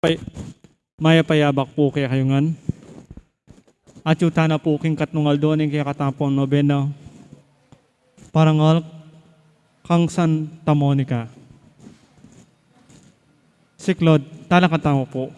Pay, maya payabak po kaya kayo ngan. At yuta na po king katnungal doon yung kaya katapong nobena. Parangal kang Santa Monica. Siklod, talakatamo po.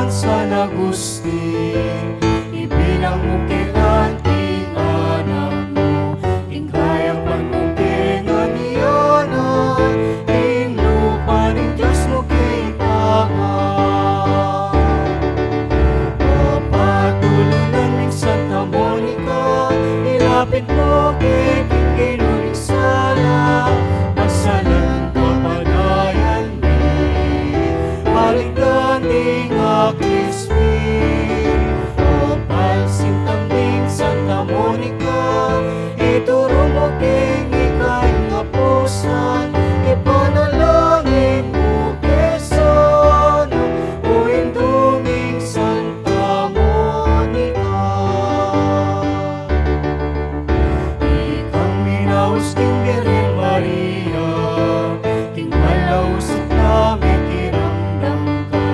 San Agustin, ibilang mo kilanting anak mo, ingkayang panungkingan iyanan, lupa ng Diyos mo kailangan. Papatulunan ng Santa Monica, ilapit mo kay King Ginong Sala, masalang kapanayan ni, baligtan ting Aklismi, o pagsintambing Santa Monica, ituro mo king ikay nga pusan, ipanalangin mo kesan, o induming Santa Monica. Ikang minaus king Birhen Maria, king malausap namin kiramdam ka,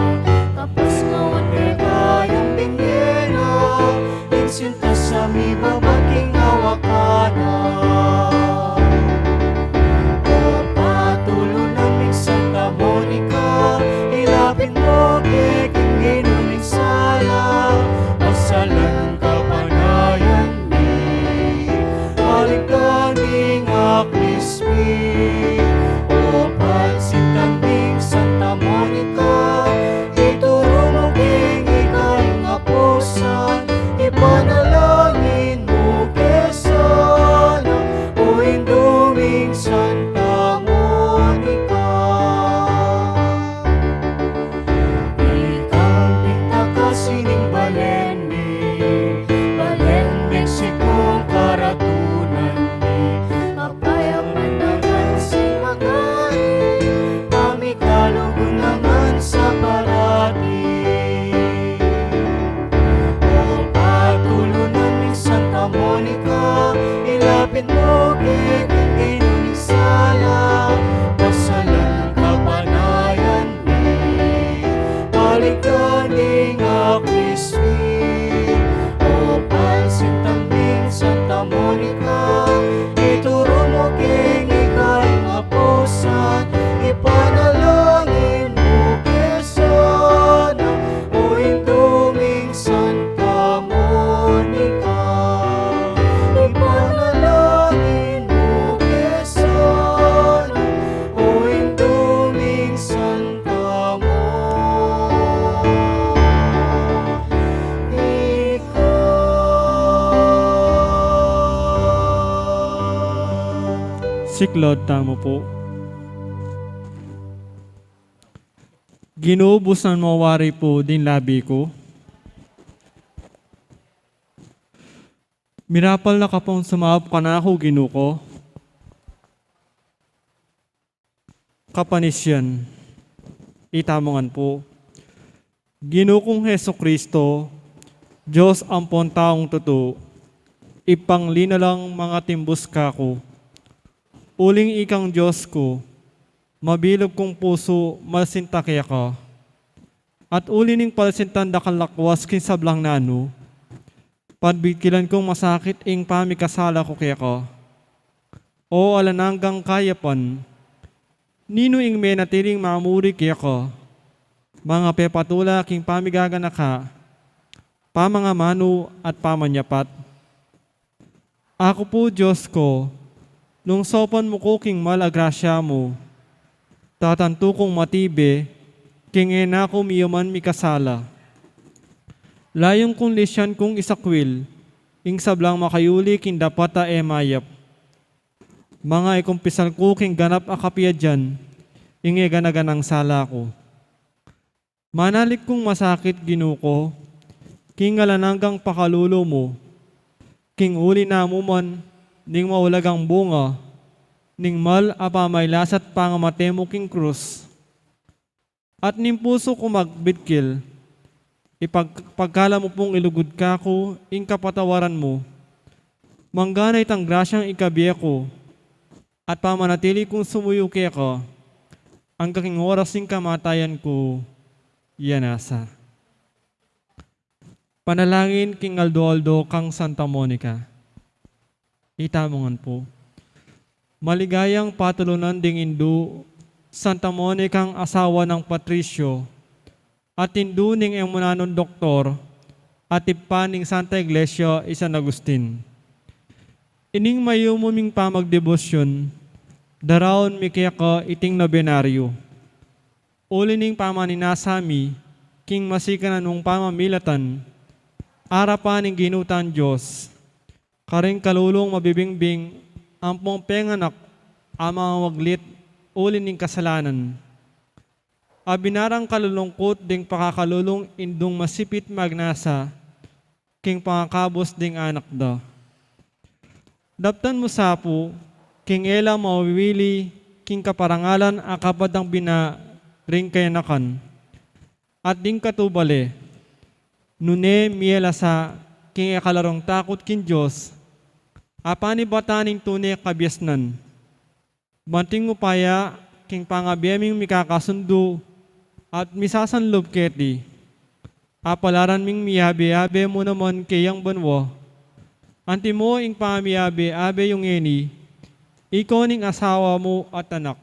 kapas ngawan kagayang bingena, insinta sa mi babaking awakana. Papatulunan ng Santa Monica, ilapit mo kay King Ginong Sala, masalang kapanayan ni, baligtan ng Aklismi, o pagsintambing Santa Monica, ituro mo king ikay nga pusan, ipanalangin mo kesan, o induming Santa Monica. Ikang pinakasining Balen Mexico karatunan ni, mapayaman naman si Magani, kami kalugunangan sa parati. O patulunan ng Santa Monica, ilapit mo kay King Ginong Sala, masalang kapanayan ni, baligtan ng Aklismi, o pagsintambing Santa Monica, ituro mo king ikay nga pusan, ipanalangin mo kesan, o induming Santa Monica. Ipanalangin mo kesan, o induming Santa Monica. Siklod, tamo po. Ginuubos ng mawari po din labi ko. Mirapal na kapong sumahap ka na ako, Ginuko. Kapanisyan, itamongan po. Ginukong Heso Kristo, Diyos ang taong totoo, ipanglina lang mga timbus kako. Uling ikang Diyos ko, mabilog kong puso, masinta kaya ka. At ulining palsintan da kalakwas kinsablang nano, Padbikilan kong masakit ing pamikasala ko kaya ko. O alananggang kayapan, nino ing may natiling mamuri kaya ko. Mga pepatula king pamigaganaka, pamangamano at pamanyapat. Ako po, Diyos ko, nung sopan mo ko king malagrasya mo, tatanto kong matibe, king ena ko miyaman mikasala. Layong kong lisyan kong isakwil, ing sablang makayuli king dapata mayap. Mga ikumpisal ko king ganap akapya dyan, ing ganaganang sala ko. Manalik kong masakit ginuko, king alananggang pakalulo mo, king uli na mo man, ning maulagang bunga, ning mal apamay lasat pangamate mo king krus. At ning puso ko magbitkil, ipagkala mo pong ilugod ka ko, ing kapatawaran mo. Mangganay tang grasyang ikabiya ko, at pamanatili kong sumuyo kaya ko, ang kaking oras ing kamatayan ko, yanasa. Panalangin king Aldo kang Santa Monica. Itamongan po. Maligayang patulunan ding Indu, Santa Monica ang asawa ng Patricio, at induning ang munanon doktor, at ipaning Santa Iglesia San Agustin. Ining mayumuming pamagdebosyon, darawon mi kaya ka iting nobenaryo. Ulining pamaninasami, king masika na nung pamamilatan, arapaning ginutan Diyos, karing kalulong mabibingbing, ampong penganak, ama waglit, ulining kasalanan. Abinarang kalulungkot ding pakakalulong indung masipit magnasa, king pangakabos ding anak da. Daptan mo sapo, king ela mawiwili, king kaparangalan akapadang bina ring kayanakan. At ding katubale, nune miela sa king akalarong takot king Diyos, apani bataning tunay kabyasnan. Banting upaya, king pangabiyaming mikakasundo, at misasanlob keti. Apalaran ming miyabe-abe mo naman kayang banwa. Anti mo ing pamiyabe-abe yung eni, ikaw ning asawa mo at anak.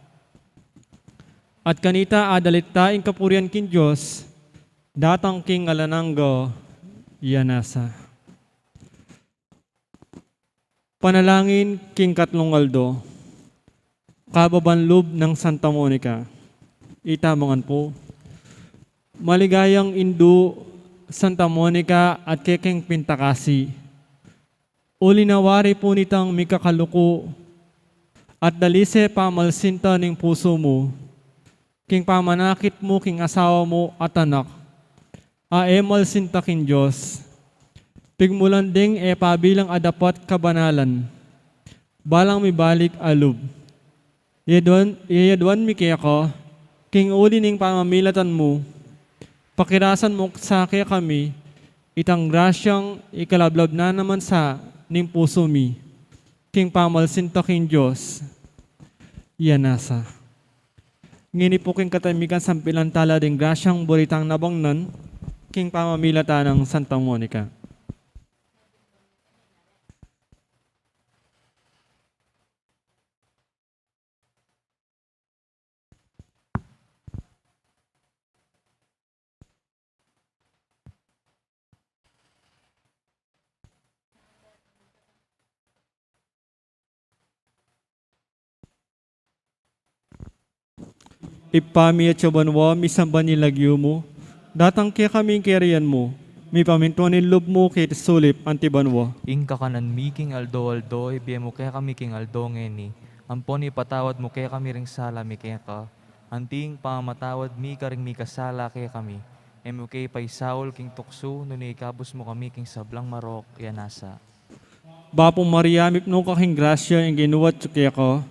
At kanita adalita ing kapurian kin Diyos, datang king alananggo, yanasa. Panalangin king Katlong Aldo, kababanlob ng Santa Monica. Itamongan po. Maligayang Indu, Santa Monica at Kekeng Pintakasi. Ulinawari po nitang mikakaluko at dalise pamalsinta ng puso mo, king pamanakit mo king asawa mo at anak, aemal sinta king Diyos, pigmulan ding pabilang adapat kabanalan, balang mibalik alub. Iyadwan mi kaya ko, king uli ning pamamilatan mo, pakirasan mo sa kaya kami, itang grasyang ikalablab na naman sa ning puso mi, king pamalsinta king Diyos, yanasa. Ngini po king katamikan sampilan tala ding grasyang buritang nabangnan, king pamamilata ng Santa Monica. Ipami at sabanwa, misamba nilagyo mo, datang kaya kaming kerian mo, mi pamintuanin loob mo kay sulip antibanwa. Ing kakanan mi king Aldo, ibiya mo kaya kami king Aldo ngeni. Ampon ipatawad mo kaya kami ring sala mi kaya ka. Anting pamamatawad mi ka ring mi kasala kaya kami. Emo kay paisaul king tukso, nung ikabos mo kami king sablang marok, yanasa. Bapong Maria, mipno ka king grasya ang ginuwat kaya ko,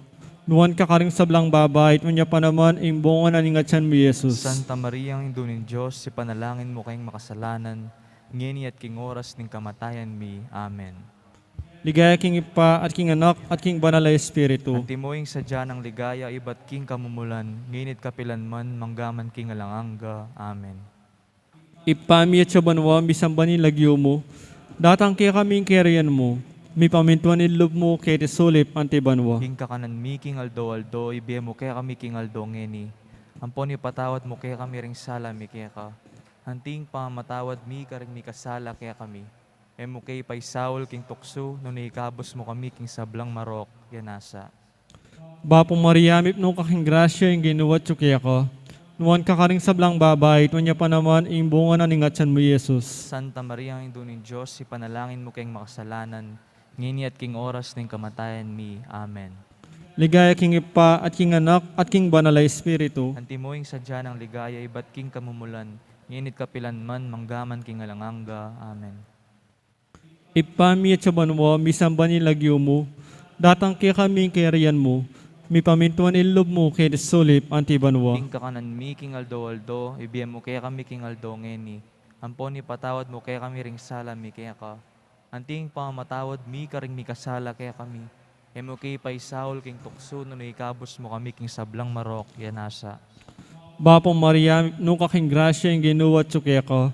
nuwan ka karing sablang babait mo niya pa naman ing bunga na ningatsan mo Jesus. Santa Maria, ang Ino ng Diyos, si panalangin mo kayong makasalanan, ngeni at king oras ning kamatayan mi. Amen. Ligaya king Ipa at king Anak at king Banal na Espiritu. At timoing sadya ng ligaya, iba't king kamumulan, nginit kapilanman, manggaman king alanganga. Amen. Ipami at sabanwa, misamba nilagyo mo, Datang kaya kaming kerian mo, mi pamintuan ilub mo kay sulip antibanwa. King kakanan mi king aldo, ibigay mo kaya kami king aldo ngeni. Ampon ipatawad mo kaya kami ring sala mi kaya ka. Hanting pamamatawad mi karing mi kasala kaya kami. Emo kay paisaul king tukso, no naikabos mo kami king sablang marok, yanasa. Bapo Mariamip no kaking grasya yung ginuwat yung kaya ka. Nuwan ka karing sablang babay, tuwan niya pa naman yung bunga na ningatsan mo, Jesus. Santa Maria, ang Ino ni Diyos, ipanalangin mo kayong makasalanan, ngini at king oras ng kamatayan mi. Amen. Ligaya king ipa at king anak at king banalay espiritu. Antimoing sadya ng ligaya, ibat king kamumulan, nginit kapilan man, manggaman king alanganga. Amen. Ipa mi at sabanwa, misamba nilagyo mo, datang kaya kaming kerian mo, mi pamintuan ilub mo kay sulip antibanwa. King kakanan mi, king aldo, ibigay mo kaya kami king aldo ngeni. Ampon ipatawad mo kaya kami ring sala mi kaya ka. Anting pamamatawad mi karing mi kasala kaya kami. Emo kay paisaul king tukso, no naikabos mo kami king sablang marok, yanasa. Bapo Maria, no kaking grasya yung ginuwat yung kaya ka.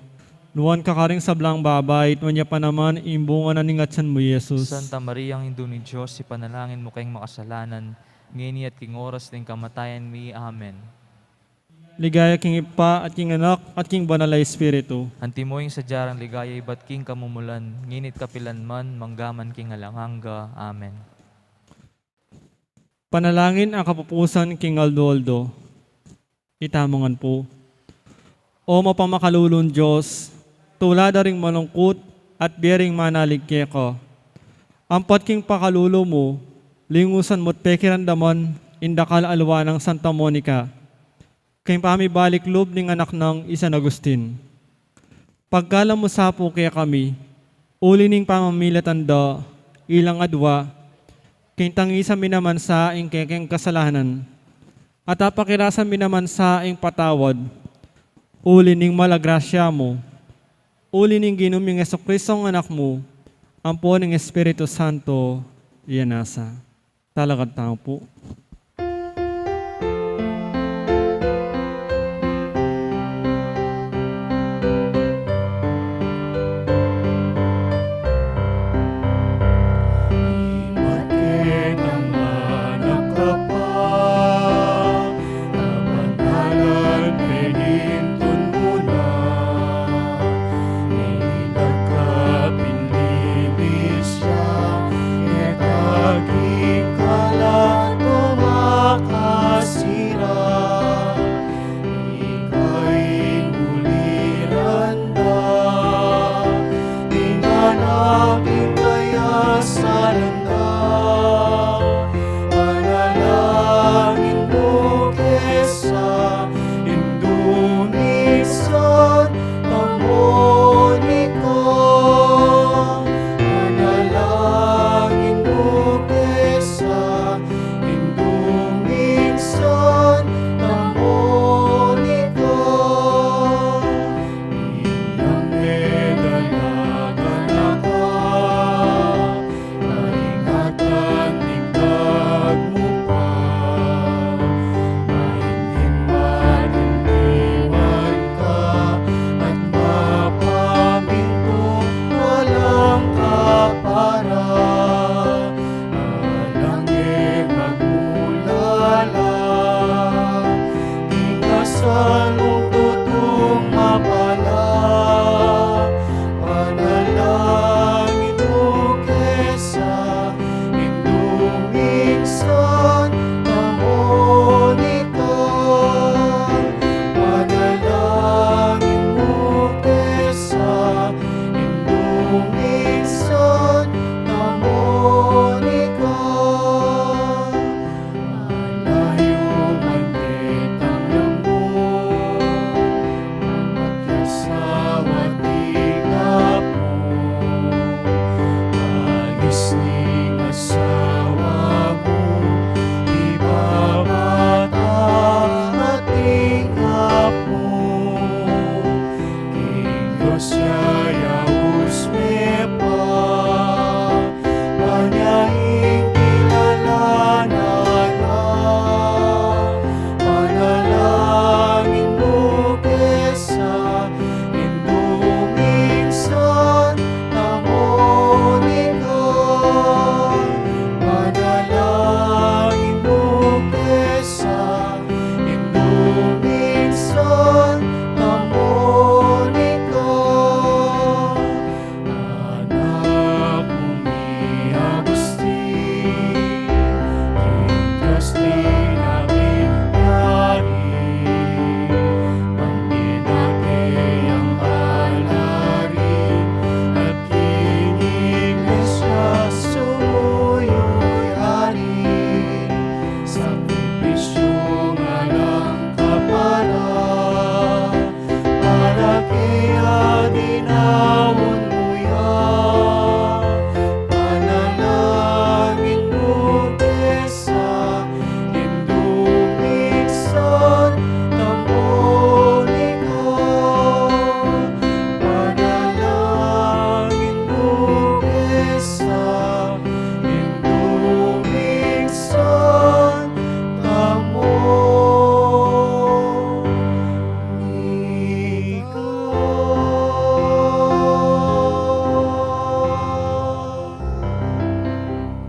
Nuwan ka karing sablang babay, tuwan niya pa naman yung bunga na ningatsan mo, Jesus. Santa Maria, ang Ino ni Diyos, ipanalangin mo kayong makasalanan, ngini at king oras ng kamatayan mi. Amen. Ligaya king ipa at king anak at king banalay espiritu. Antimoing sadyarang ligaya, ibat king kamumulan, nginit kapilan man, manggaman king alanganga. Amen. Panalangin ang kapupusan king Aldo. Itamongan po. O mapamakalulong Diyos, tulada ring malungkot at biyering manaligke ko. Ampat king pakalulo mo, lingusan mo't pekirandaman, indakal alwa ng Santa Monica. Kayong pamibalik loob ng anak ng San Agustin. Pagkala mo sapo kaya kami, uli ning pamamilatanda, ilang adwa, kayong tangisa minaman sa ing kekeng kasalanan, at apakirasan minaman sa ing patawad, uli ning malagrasya mo, uli ning ginuming Jesucristong anak mo, ampo ng Espiritu Santo, iyanasa. Talagad tao po. Imatin ang anak ka pa, tabantalan penintun mo na. Ilag ka pinlibis siya, etaging kala tumakasira. Ika'y uliranda, dinganapin kaya sa landa. Panalangin mo kesa indumisan tamonika. Panalangin mo kesa indumisan tamonika. Inyang medalagan ako, kaingatan tingkad mo pa. Mainhin matindiman ka, at mapaminto walang kapara. Alangin magmulala, ingasal mong tutong mapala. Panalangin mo kesa indumisan tamonika. Panalangin mo kesa indumisan tamonika. Malayo man kitang lamo, amat yasawa tingap mo. Alis ning asawa mo, ibabata at tingap mo. King Diyos yayaus me pa, panyaing kilalanan na. Panalangin mo kesa indumisan tamonika.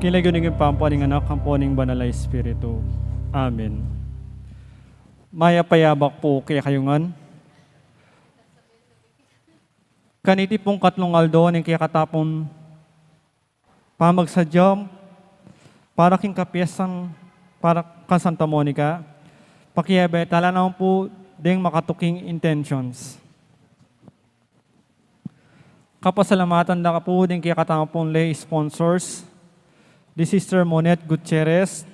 Tinagyoning pampaning anak, kamponing banal na Espiritu. Amen. Maya payabak po kaya kayungan. Kaniti pong katlong aldo ng kaya katapon pamagsadyam para king kapiesang para ka Santa Monica. Pakiyabe, tala naman po ding makatuking intentions. Kapasalamatan na ka po din kaya katapon lay sponsors. The Sister Monette Gutierrez,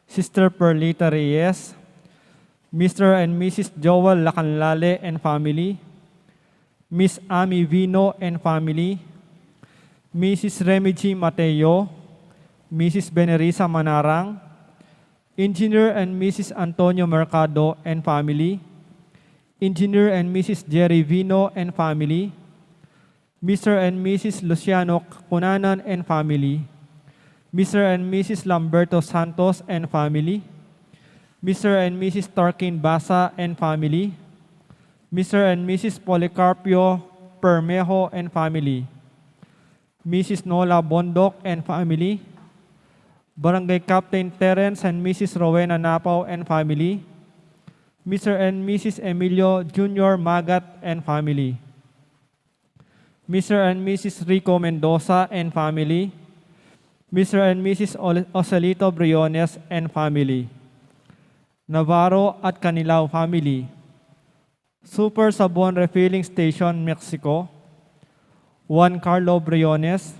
Sister Perlita Reyes, Mr. and Mrs. Joel Lacanlale and family, Miss Amy Vino and family, Mrs. Remy G. Mateo, Mrs. Benerisa Manarang, Engineer and Mrs. Antonio Mercado and family, Engineer and Mrs. Jerry Vino and family, Mr. and Mrs. Luciano Cunanan and family, Mr. and Mrs. Lamberto Santos and family, Mr. and Mrs. Tarkin Basa and family, Mr. and Mrs. Policarpio Permejo and family, Mrs. Nola Bondok and family, Barangay Captain Terence and Mrs. Rowena Napaw and family, Mr. and Mrs. Emilio Jr. Magat and family, Mr. and Mrs. Rico Mendoza and family, Mr. and Mrs. Ocelito Briones and family, Navarro at Canilao family, Super Sabon Refilling Station, Mexico, Juan Carlo Briones,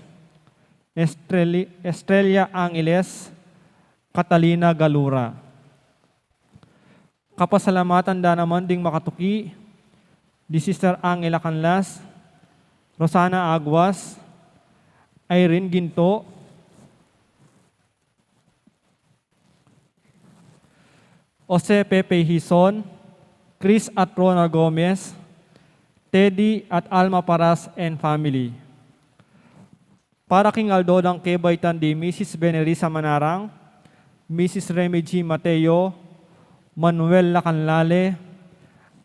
Estrella Angeles, Catalina Galura. Kapasalamatan da naman ding makatuki, di Sister Angela Canlas, Rosana Aguas, Irene Ginto, Jose Pepe Hison, Chris at Rona Gomez, Teddy at Alma Paras and family. Para king Aldo ng Kebaytan di Mrs. Benerisa Manarang, Mrs. Remy G. Mateo, Manuel Lacanlale,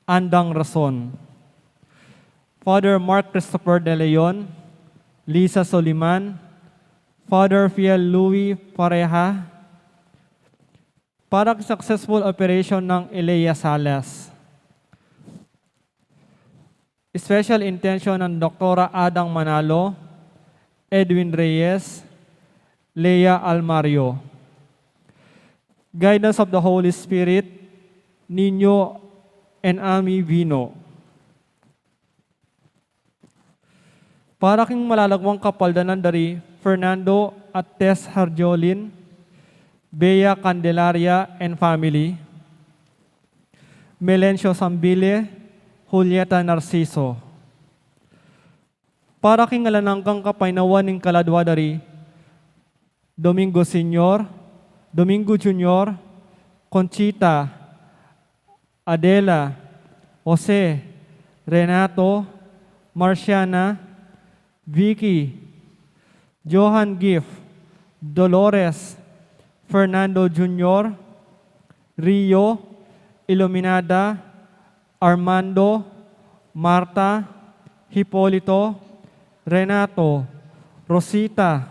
Andang Rason. Father Mark Christopher De Leon, Lisa Soliman, Father Fiel Louis Pareja, para successful operation ng Elea Salas. Special intention ng Dr. Adang Manalo, Edwin Reyes, Lea Almario. Guidance of the Holy Spirit, Nino and Ami Vino. Para king malalagwang kapaldanan dari Fernando at Tess Harjolin, Bea Candelaria and family, Melencio Sambile, Julieta Narciso. Para king alananggang kapainawan ng kaladwa dari Domingo Senior, Domingo Junior, Conchita, Adela, Jose, Renato, Marciana, Vicky, Johan Gift, Dolores, Fernando Jr., Rio, Iluminada, Armando, Marta, Hipolito, Renato, Rosita,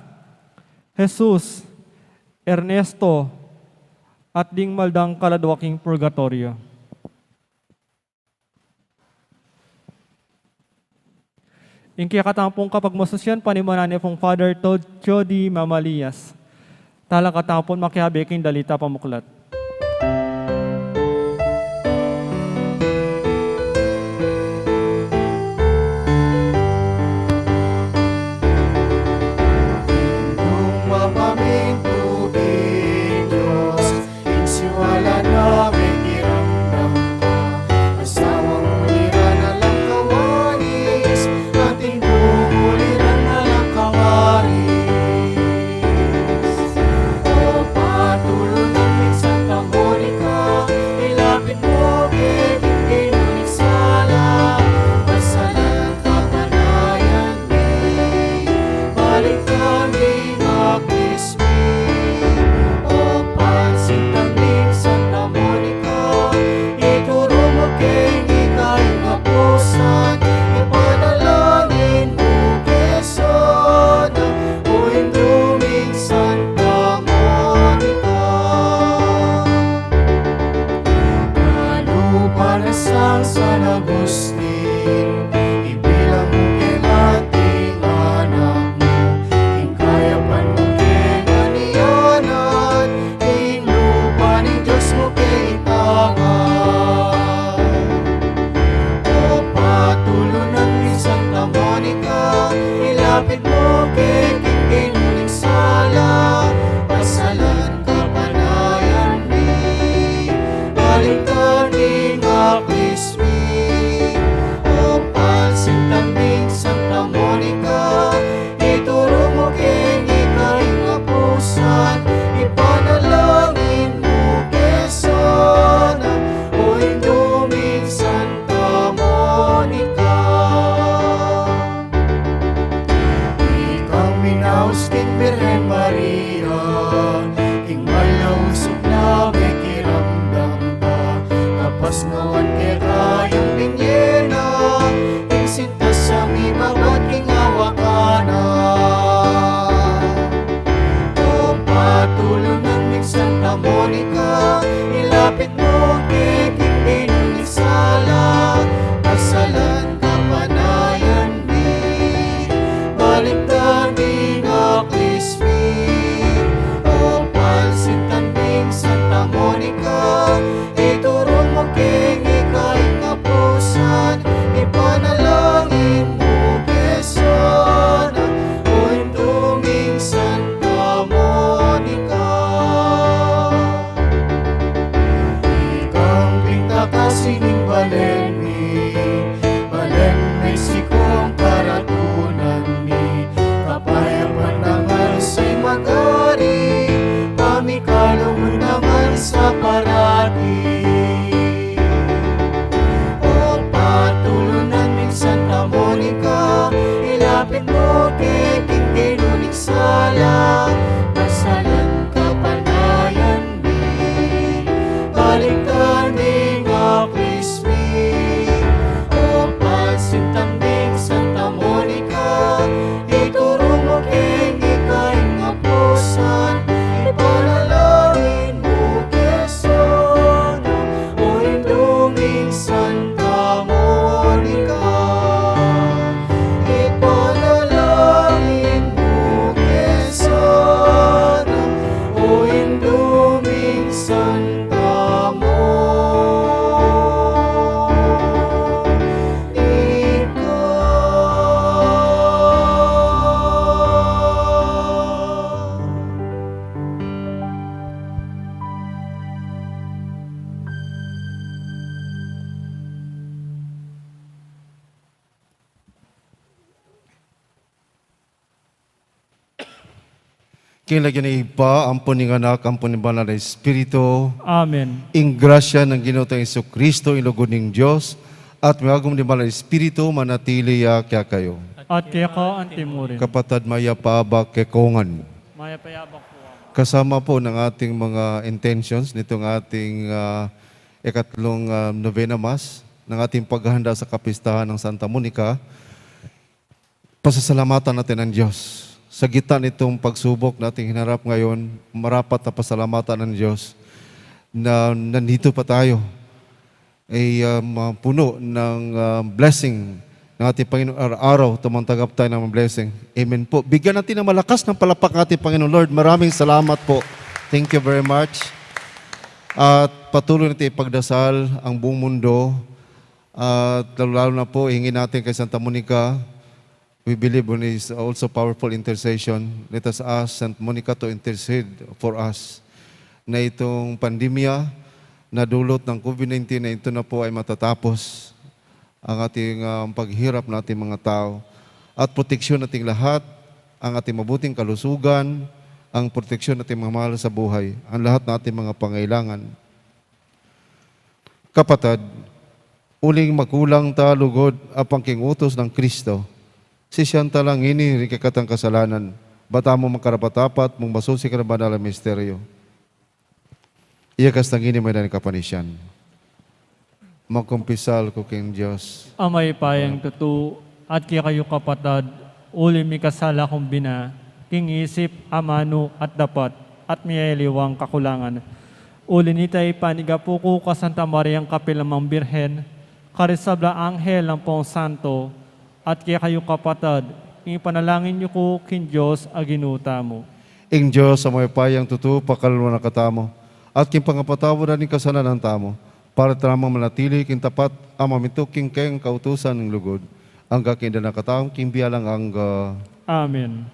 Jesus, Ernesto, at ding maldang kaladwaking purgatorio. Inki katampong kapag masosyan panimanan ni pong Father Todd Jody Mamalias. Tala katapon makihabeking dalita pamuklat. Lumapaming tubig, Diyos, insiwala namin iramdam ka. Asawang uliran na lang kawaris, ating buuliran na lang kawaris. O patuloy ng minsan ilapit mo kay King Ginuling Sala, pasalan kapanayan mi, baliktad ni nga Krismi, o pansin tambing Santa Monica, ituro mo kay ikay nga pusan, ipanalangin mo Quezona, o induming Santa Monica. Ikang minaus king Birhen Maria, king malausog na may kiramdam ka, kapas ngawan kay kayang binyena, king sintas sa mi bawat king awakana. O patulong ng ning Santa Monica, ilapit mo kay King Ginuling Sala, pasalan kapanayan mi, baliktad ni nga Krismi, o pansin tambing Santa Monica, ituro mo kay ikay nga pusan, ipanalangin mo Quezona, o induming Santa Monica. Ikang pinta kasining balen mi, balen may sikong karatunan mi, kapayapan naman sa'y magari, pamikalong naman sa parati. O patulong namin Santa Monica, ilapit mo kay King Ginuling Sala, pasalan kapanayan mi, baliktad ni nga Krismi, o pansin tambing Santa Monica, ituro mo kay ikay nga pusan, ipanalangin mo Quezona, o induming Santa Monica. Ipanalangin mo Quezona, o induming Santa Monica. Kinlagyan ni Iba, ampon ng anak, ampon ng banal na Espiritu, Amen. ing grasya ng Ginoong Jesucristo, ilugod ng Diyos, at magagom ng banal na Espiritu, manatili kaya kayo. At kaya ka ang timurin. Kapatad maya paabak kekongan. Maya payabak po ako. Kasama po ng ating mga intentions nitong ating ikatlong novena Mass, ng ating paghahanda sa kapistahan ng Santa Monica, pasasalamatan natin ang Diyos. Sa gitna nitong pagsubok nating hinarap ngayon, marapat na pasalamatan ng Diyos na nandito pa tayo ay puno ng blessing ng ating Panginoon araw-araw, tumantagap tayo ng blessing. Amen po. Bigyan natin ng malakas ng palapak ng ating Panginoon. Lord, maraming salamat po. Thank you very much. At patuloy natin ipagdasal ang buong mundo. At lalo na po, hingin natin kay Santa Monica. We believe in His also powerful intercession. Let us ask Santa Monica to intercede for us na itong pandemya na dulot ng COVID-19 na ito na po ay matatapos ang ating paghirap ng ating mga tao at proteksyon nating lahat, ang ating mabuting kalusugan, ang proteksyon nating mga mahal sa buhay, ang lahat ng ating mga pangailangan. Kapatid, uling makulang ta lugod apang king utos ng Kristo. Si siyanta lang ini rin kakatang kasalanan. Bata mo makarapatapat, mong masusi ka na banal ang misteryo. Iya kastang ini may dani kapanisyan. Magkumpisal ko king Diyos. Amay payang tutu, at kaya kayo kapatad, uli mi kasala kong bina, king isip, amano at dapat, at miyeliwang kakulangan. Uli nitay panigapo ko ka Santa Mariang Kapilamang Birhen, karisabla anghel ng Pong Santo, at kaya kayo kapatad, ipanalangin niyo ko king Diyos aginuta mo. Ing Diyos sa may payang tutu, pakalwa na katamo, at king pangapatawa na ni kasalanan tamo, para tramang manatili king tapat, ama mito king keng kautusan ng lugod, ang kakinda na katawang king biyalang ang Amen.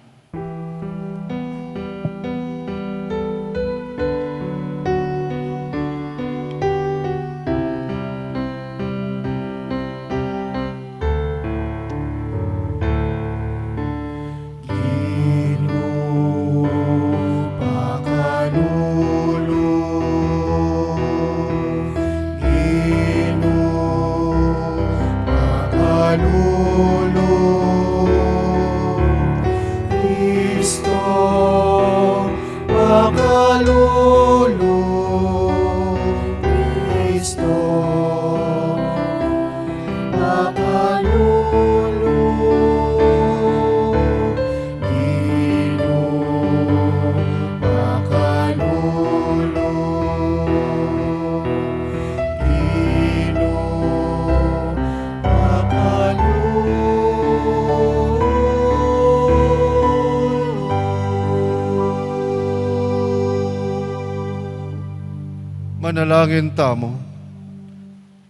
Manalangin tamo.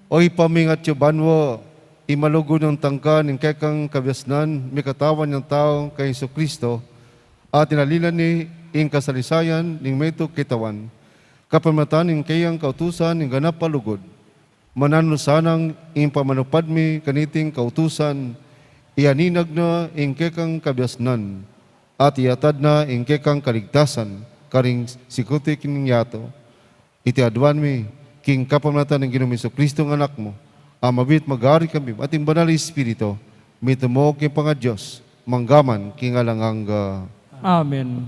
Oy pamingat yu banwa, imalugo ng tangka ng kekang kabyasnan, may katawan ng tao kay Hesus Kristo, at inalilan ni ing kasalisayan ning meto kitawan. Kapamatan ning kayang kautusan ning ganap palugod. Manano sanang ing pamanupad mi kaniting kautusan, ianinag na ing kekang kabyasnan, at iatad na ing kekang kaligtasan, karing sikuti kining yato. Iti adwan mi, king kapamatan ng Ginoong Jesucristo ng anak mo, amabit magari kami, ating banal na Espiritu, mitamo king pangadyos, manggaman king alanganga. Amen.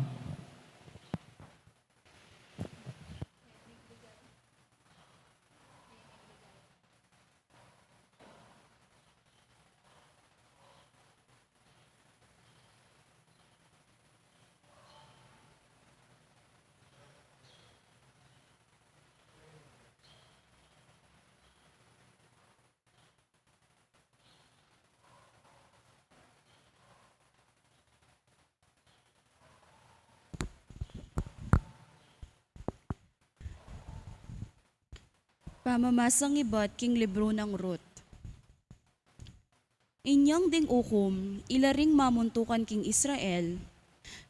Pamamasang ibot king libro ng Ruth. Inyang ding ukom, ilaring mamuntukan king Israel,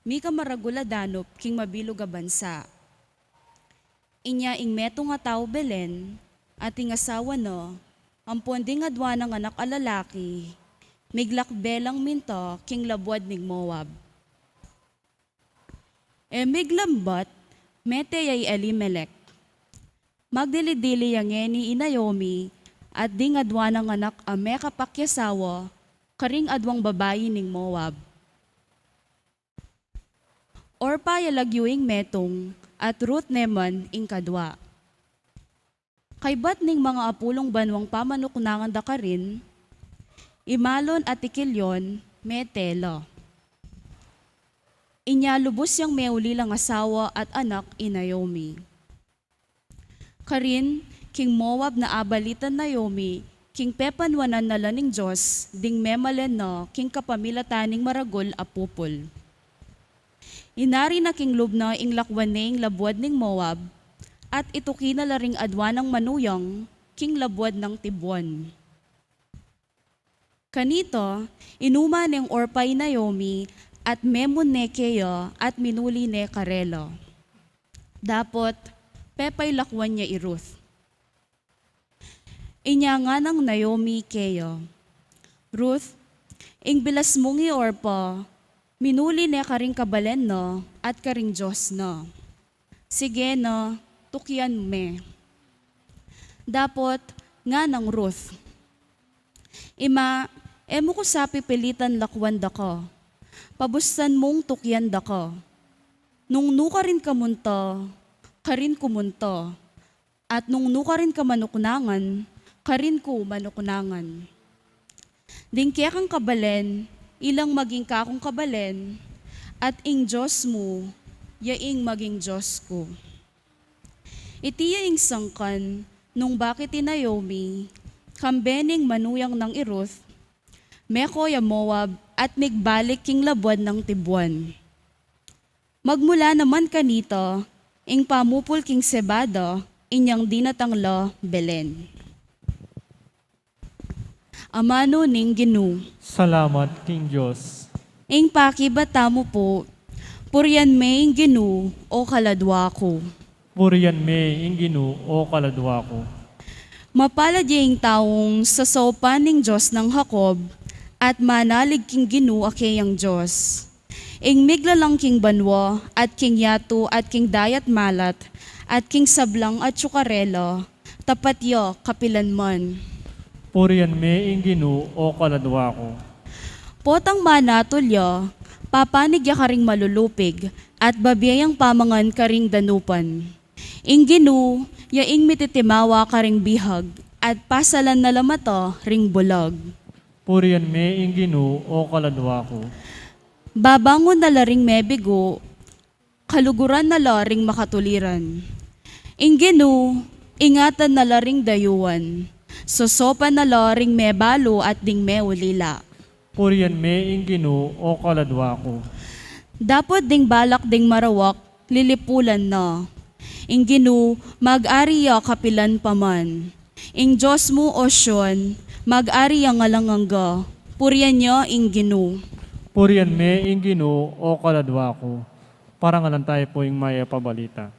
mi kamaragula danop king mabilog a bansa. Inya ing meto nga tao Belen, ating asawa no, ampon ding adwa ng anak a lalaki, miglakbelang minto king labwad ning Moab. Miglambat, mete ay Elimelech. Magdili-dili yang ni Naomi at ding adwa ng anak ame kapakyasawa karing adwang babayi ning Moab. Orpa yalagyuing metong at Ruth neman ing kadwa. Kaybat ning mga apulong banwang pamanuknangan da karin, Imalon at Ikilyon metelo. Inya lubos yang meulilang asawa at anak Naomi. Karin, king Moab na abalitan Naomi, king pepanwanan na laning Diyos, ding memalen no, king kapamilataning maragol apupol. Inari na king lubna ing lakwan ning labwad ning Moab, at ito kinalaring adwa ng manuyang, king labwad ng Tibwan. Kanito, inuma ng Orpay Naomi, at memon ne Keyo, at minuli ne Karelo. Dapot, pepay lakwan niya Ruth. Inya nga ng Naomi Keyo. Ruth, ing bilas mong Orpa, minuli ne karing kabalen no, at karing Diyos no. Sige no, tukyan me. Dapot, nga ng Ruth. Ima, emo ko sapi pilitan lakwan dako. Pabustan mong tukyan dako. Nung nuka rin kamunto, karin kumunto. At nung nuka rin ka manuknangan, karin ko manuknangan. Dingkya kang kabalen, ilang maging kakong kabalen, at ing Diyos mo, yaing maging Diyos ko. Itiya ing sangkan, nung bakit Naomi, kambening manuyang ng Ruth, meko ya Moab, at migbalik king labwad ng Tibwan. Magmula naman kanito, ing pamupul king Sebado, inyang dinatanglo Belen. Amano ning Ginu. Salamat, King Diyos. Ing pakibata mo po, purian may ing ginu o kaladwa ko. Purian me inginu o kaladwa ko. Mapalad yung taong sa sopa ning Diyos ng Jacob at manalig king ginu akeyang Diyos. Ing miglalang king banwa at king yato at king dayat malat at king sablang at tsukarelo, tapat yo kapilan man. Purian me inginu o kaladwa ko. Potang manatulyo, papanig ya karing malulupig at babiyayang pamangan karing danupan. Ing ginu, ya ing mititimawa karing bihag at pasalan na lamato ring bulag. Purian me inginu o kaladwa ko. Babangon na laring mebigo, kaluguran na laring makatuliran. Ing ginu, ingatan na laring dayuan, sosopan na laring mebalo at ding meulila. Purian me inginu o kaladwa ko. Dapat ding balak ding marawak, lilipulan na. Ing ginu, mag-ariya kapilan paman. Ing Diyos mo o Syon, mag-ariya nga langangga. Purian niya ing ginu. Purian me inginu o kaladwa ko. Para nga lang tayo po yung maya pabalita.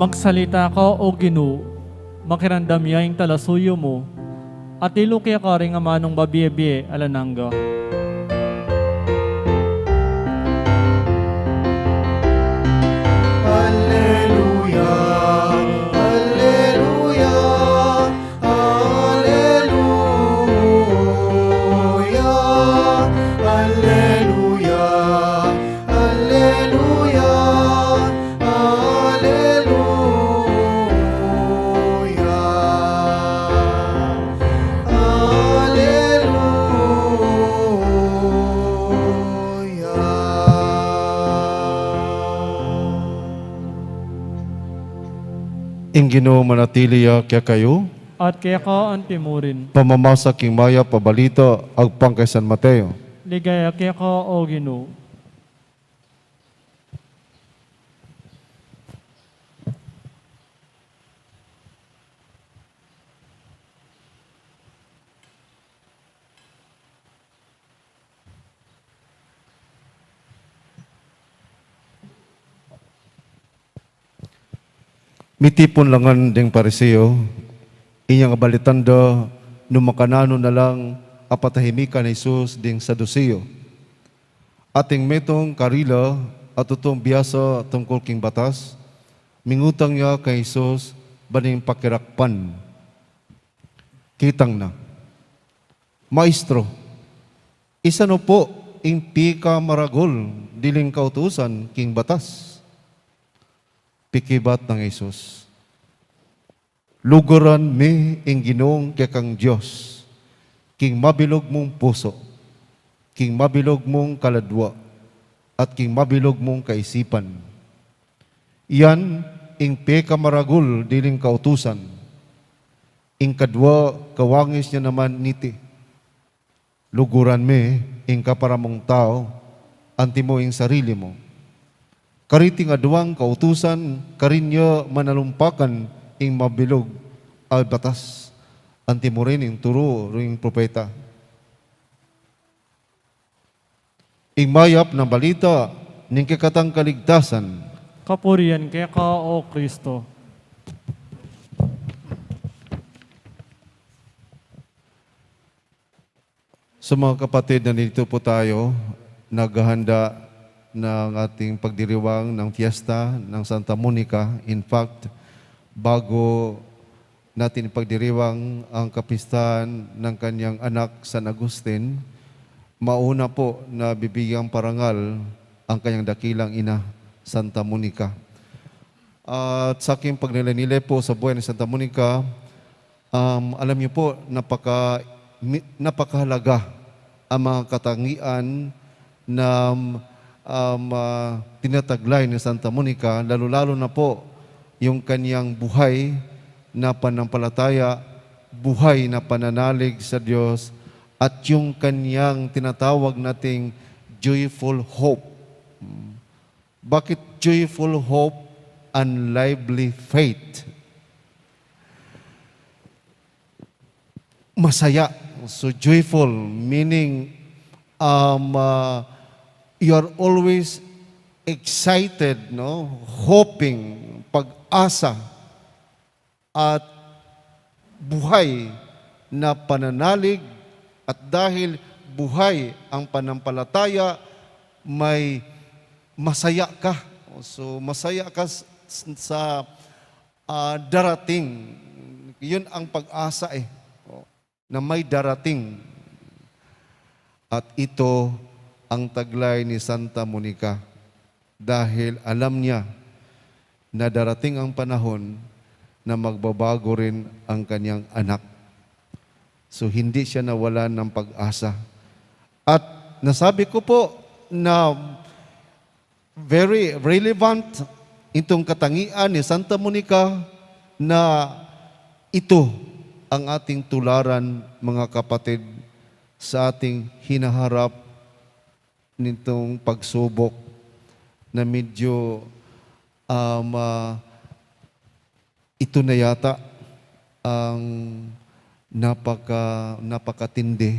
Magsalita ka o Ginu, makirandam ya yung talasuyo mo, at ilukya ka rin nga manong babiye-biye alananga. Ingino manatiliya kaya kayo, At kaya ka ang timurin, pamamasa king maya pabalita agpang kay San Mateo. ligaya kaya ka o Ginu. Mitipon langan ding pariseo, inyang balitanda numakanano na lang apatahimikan ni Jesus ding Saduceo. Ating metong karila at tutong biyasa tungkol king batas, mingutang niya kay Jesus baning pakirakpan. Kitang na, Maestro, isa no po ing pika maragol diling kautusan king batas. Pikibat ng Jesus. Luguran mi ing Ginong kay kang Diyos, king mabilog mong puso, king mabilog mong kaladwa, at king mabilog mong kaisipan. Iyan ing peka maragul diling kautusan. Ing kadwa kawangis niya naman niti. Luguran mi ing kaparamong tao, anti mo ing sarili mo. Kariting aduang kautusan, karinyo manalumpakan ing mabilog al batas. Anti mo rin ing turo ring propeta. Ing mayap na balita, ning kikatang kaligtasan, Kapurian kaya ka o Kristo. sa mga kapatid na dito po tayo, naghahanda ng ating pagdiriwang ng fiesta ng Santa Monica. In fact, bago natin ipagdiriwang ang kapistahan ng kanyang anak San Agustin, mauna po na bibigyang parangal ang kanyang dakilang ina, Santa Monica. At sa aking pagnilanilay po sa buhay ni Santa Monica, alam niyo po, napakahalaga ang mga katangian na tinataglay ni Santa Monica, lalo-lalo na po yung kanyang buhay na panampalataya, buhay na pananalig sa Diyos, at yung kanyang tinatawag nating joyful hope. Bakit joyful hope and lively faith? Masaya. So joyful meaning you are always excited, no? Hoping, pag-asa, at buhay na pananalig, at dahil buhay ang panampalataya, may masaya ka. So masaya ka sa darating. Yun ang pag-asa na may darating. At ito ang taglay ni Santa Monica dahil alam niya na darating ang panahon na magbabago rin ang kanyang anak. So hindi siya nawalan ng pag-asa. At nasabi ko po na very relevant itong katangian ni Santa Monica na ito ang ating tularan, mga kapatid, sa ating hinaharap nitong pagsubok na medyo ito na yata ang napakatindi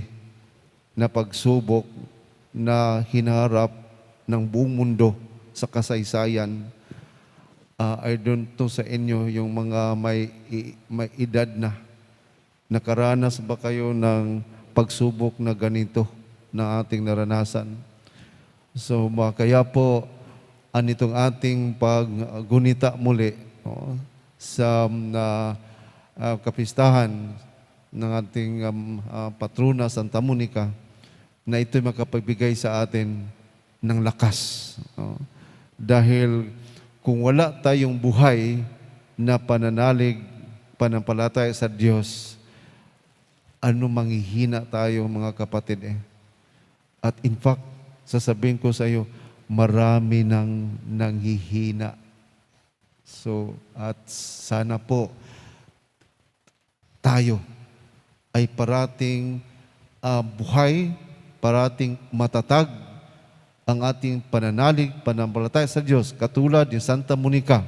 na pagsubok na hinaharap ng buong mundo sa kasaysayan. I don't know sa inyo, yung mga may edad na, nakaranas ba kayo ng pagsubok na ganito na ating naranasan? So kaya po, anitong ating paggunita muli sa kapistahan ng ating patrona Santa Monica, na ito'y makapagbigay sa atin ng lakas. Dahil kung wala tayong buhay na pananalig, panampalataya sa Diyos, ano manghihina tayo, mga kapatid At in fact, sasabihin ko sa iyo, marami nang nanghihina. So, at sana po tayo ay parating buhay, parating matatag ang ating pananalig, panampalataya sa Diyos, katulad ni Santa Monica.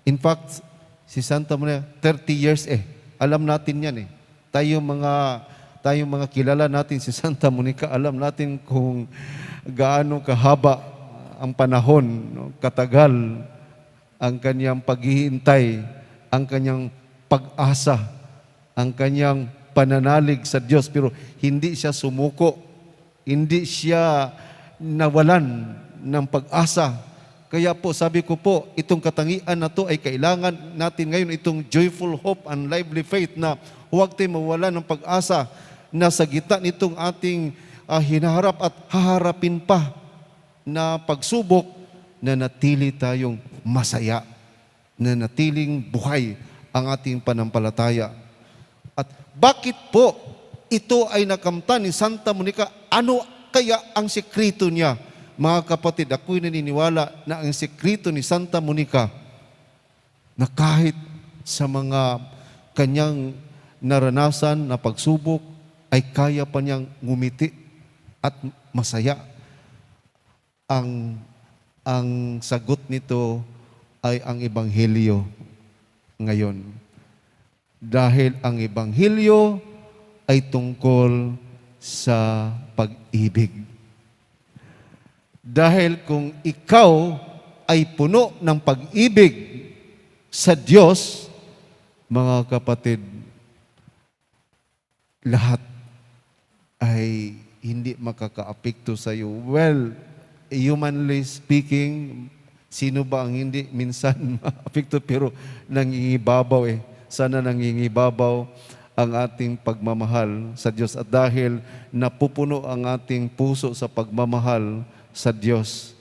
In fact, si Santa Monica, 30 years alam natin yan Tayong mga kilala natin si Santa Monica, alam natin kung gaano kahaba ang panahon, katagal ang kanyang paghihintay, ang kanyang pag-asa, ang kanyang pananalig sa Diyos, pero hindi siya sumuko, hindi siya nawalan ng pag-asa. Kaya po, sabi ko po, itong katangian na to ay kailangan natin ngayon, itong joyful hope and lively faith, na huwag tayo mawalan ng pag-asa na sa gitna nitong ating hinaharap at haharapin pa na pagsubok, na natili tayong masaya, na natiling buhay ang ating panampalataya. At bakit po ito ay nakamtan ni Santa Monica? Ano kaya ang sekreto niya? Mga kapatid, ako'y naniniwala na ang sekreto ni Santa Monica, na kahit sa mga kanyang naranasan na pagsubok, ay kaya pa niyang ngumiti at masaya. Ang sagot nito ay ang Ebanghelyo ngayon. Dahil ang Ebanghelyo ay tungkol sa pag-ibig. Dahil kung ikaw ay puno ng pag-ibig sa Diyos, mga kapatid, lahat ay hindi makakaapekto sa iyo. Well, humanly speaking, sino ba ang hindi minsan maapekto, pero nangingibabaw sana nangingibabaw ang ating pagmamahal sa Diyos. At dahil napupuno ang ating puso sa pagmamahal sa Diyos,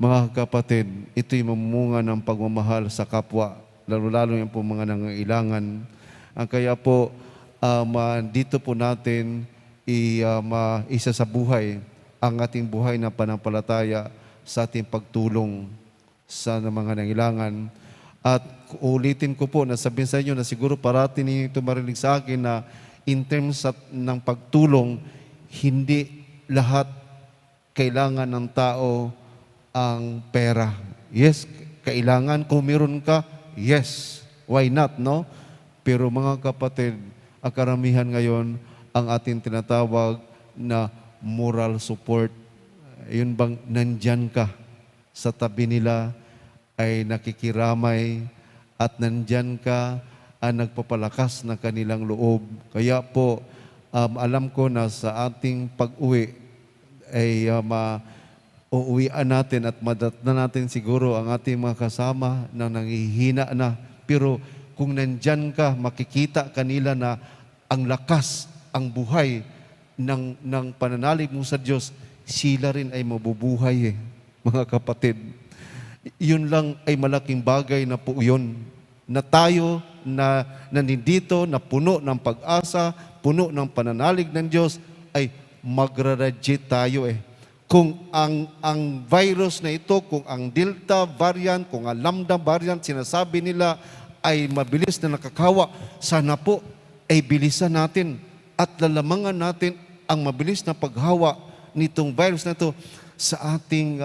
mga kapatid, ito'y mamunga ng pagmamahal sa kapwa, lalo-lalo yung po mga nangangailangan. Ang kaya po, dito po natin isa sa buhay ang ating buhay na panampalataya sa ating pagtulong sa mga nangailangan. At ulitin ko po na sabihin sa inyo na siguro parati ninyo ito marinig sa akin na in terms ng pagtulong, hindi lahat kailangan ng tao ang pera. Yes, kailangan kung meron ka, yes, why not, no? Pero mga kapatid, ang karamihan ngayon ang ating tinatawag na moral support. Yun bang nandyan ka sa tabi nila, ay nakikiramay at nandyan ka ang nagpapalakas ng kanilang loob. Kaya po, alam ko na sa ating pag-uwi ay uuwian natin at madatna natin siguro ang ating mga kasama na nangihina na. Pero kung nandyan ka, makikita kanila na ang lakas, ang buhay ng pananalig mo sa Diyos, sila rin ay mabubuhay mga kapatid. Yun lang ay malaking bagay na po yun. Na tayo na nandito, na puno ng pag-asa, puno ng pananalig ng Diyos, ay magra-radiate tayo Kung ang virus na ito, kung ang Delta variant, kung ang Lambda variant, sinasabi nila ay mabilis na nakakahawa, sana po ay bilisan natin at lalamangan natin ang mabilis na paghawa nitong virus na ito sa ating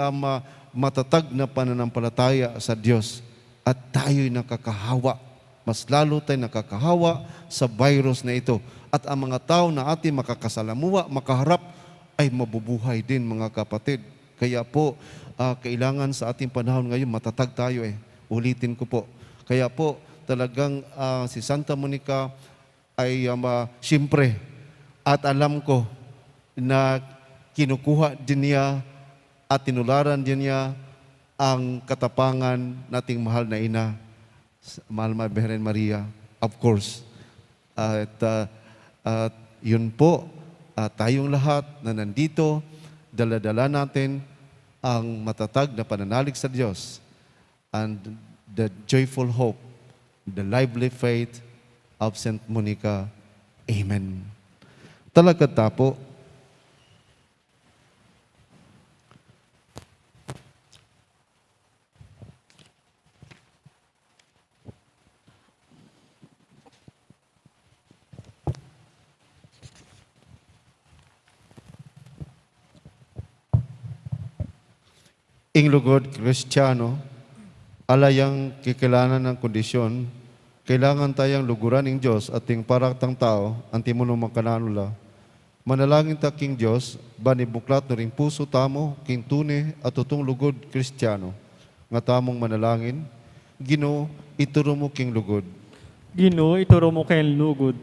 matatag na pananampalataya sa Diyos. At tayo'y nakakahawa. Mas lalo tayo nakakahawa sa virus na ito. At ang mga tao na ating makakasalamuha, makaharap, ay mabubuhay din mga kapatid. Kaya po, kailangan sa ating panahon ngayon, matatag tayo Ulitin ko po. Kaya po, talagang si Santa Monica ay siyempre, at alam ko na kinukuha din niya at tinularan din niya ang katapangan nating mahal na ina, mahal na Birhen Maria, of course. At yun po, tayong lahat na nandito, dala-dala natin ang matatag na pananalig sa Diyos and the joyful hope, the lively faith of Saint Monica. Amen. Talaga tapo, ing lugod Kristiyano, alayang kikilanan ng kondisyon, kailangan tayang luguran ng Diyos at ting paraktang tao, anti mo nung makananula. Manalangin ta king Diyos, banibuklat no ring puso tamo, king tune at tutong lugod Kristiyano. Nga tamong manalangin, Ginoo, ituro mo king lugod. Ginoo, ituro mo kay lugod.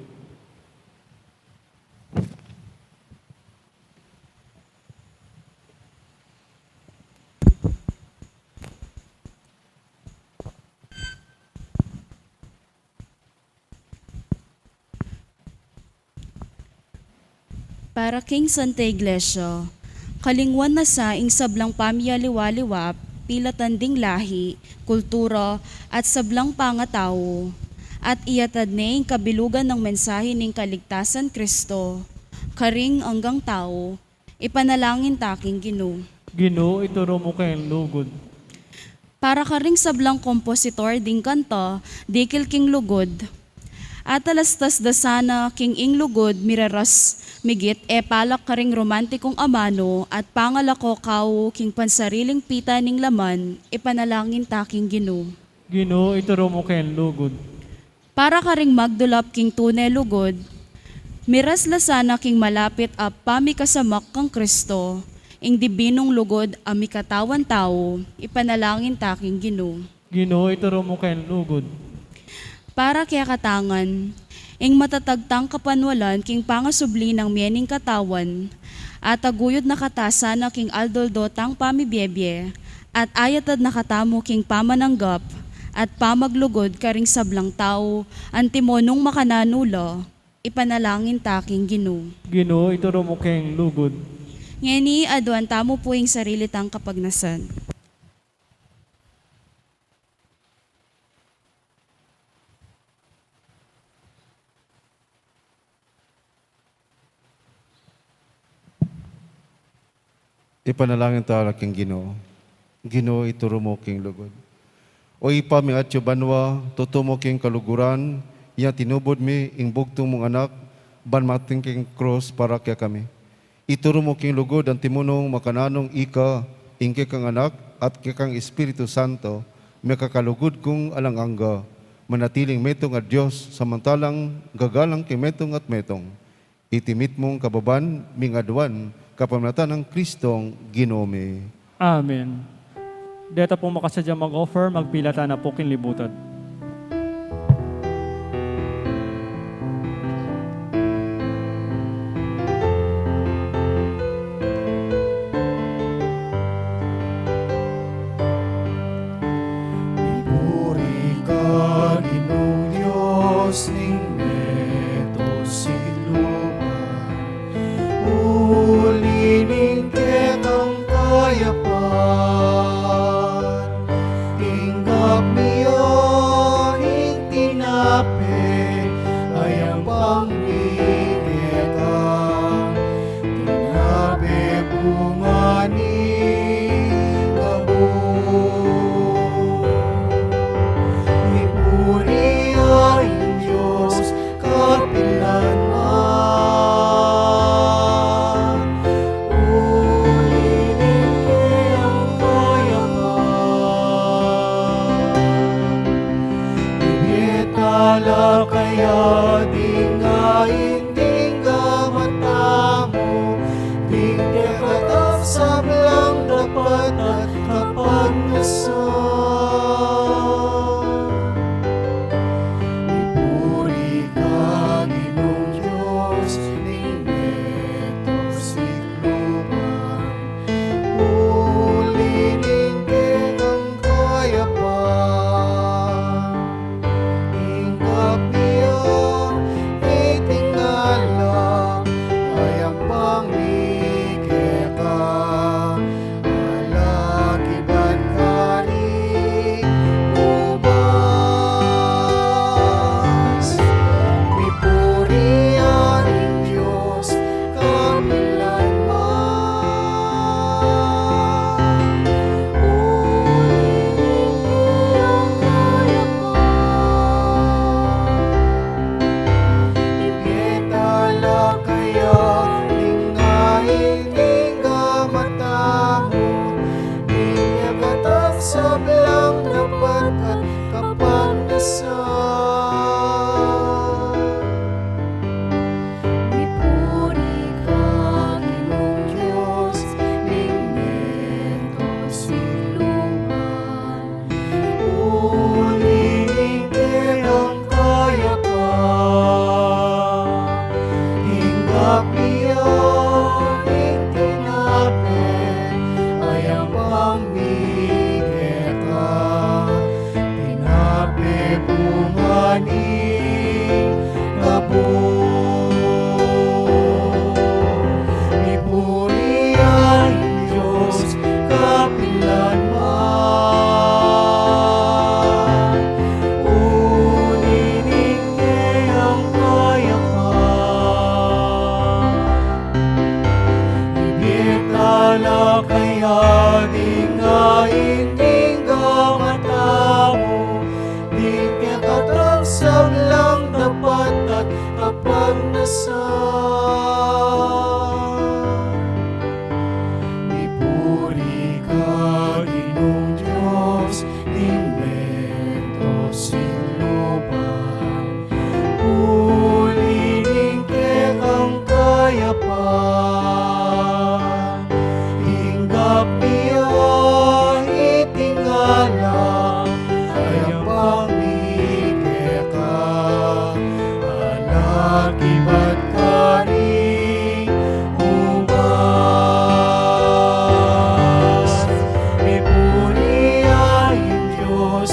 Para king Santa Iglesia, kalingwan na sa ing sablang pamilya liwaliwap, pila tanding lahi, kultura, at sablang pangatao, at iyatad na ing kabilugan ng mensahe ng kaligtasan Kristo, karing hanggang tao, ipanalangin taking Ginoo. Ginoo, ituro mo kay lugod. Para karing sablang kompositor ding kanto, dikil king lugod, at alastas da sana king ing lugod miraras migit palak karing romantikong amano at pangalako kao king pansariling pita ning laman ipanalangin taking Ginoo. Ginoo, ituro mo kay lugod. Para karing magdulap king tunay lugod, miras lasana king malapit a pamikasamak kang Kristo, ing dibinong lugod a mikatawan tao, ipanalangin taking Ginoo. Ginoo, ituro mo kay lugod. Para kaya katangan, ing matatagtang kapanwalan king pangasubli ng miening katawan, at aguyod na katasa na king aldoldotang pamibiyebye, at ayatad na katamo king pamananggap, at pamaglugod karing sablang tao, antimonong makananulo, ipanalangin taking Ginoo. Ginoo, ituro mo keng lugod. Ngeni, aduan tamo po yung sarili tang kapagnasan. Ipanalangin tayo king Ginoo. Ginoo, ituro mo king lugod. O ipa mi atyo banwa, tutumo king kaluguran, iya tinubod mi ing bugtong mong anak, ban mating king cross para kaya kami. Ituro mo king lugod ang timunong makananong ika, ingke kang anak, at kang Espiritu Santo, may kakalugod kong alangangga, manatiling metong at Diyos, samantalang gagalang kay metong at metong. Itimit mong kababan, mingadwan, kapamnatan ng Kristong Ginome. Amen. Deta po makasadya mag-offer, magpilata na po kinlibutan. Puri ka, Ginoong Diyos, ning neto siluman. Ulining ketang kayapan, hinggap niyo ing tinape, ayang pangmiketang, tinape bunga ni gabo. Ipuri ay Diyos kapilanman, uliling kayang kayaman. Ibetala kaya di nga hindi ka matamo, di ka katap sablang dapat at kapag Ipuri ka, Ginoong Diyos, ning neto sikluban. Ulining ketang kayapan, hinggap niya itingala, ayang pangmiketa, alakibat kani ubas. Mipuri ang Diyos kapilanman, uliling iyong kayapan. Ibetala kaya lingain ka matamo, di niya katak sablang dapat at kapagdasan. Ipuri ka, Ginoong Diyos, ning neto siluman. Uliling kayang kayapan, hinggap niya itinape, ayang pangmiketa, tinape bunga ni gabo. Ipuri ang Diyos kapilanman, uliling kayang kayapan. Ibetala kaya di nga hindi ka matamo, di ka katang sablang dapat at kapag Ipuri ka, Ginoong Diyos, ning neto siluban. Uliling ketang kayapan, hinggap niya itingala, ayang pangmiketa, alakibat kani ubas. Ipuri ang Diyos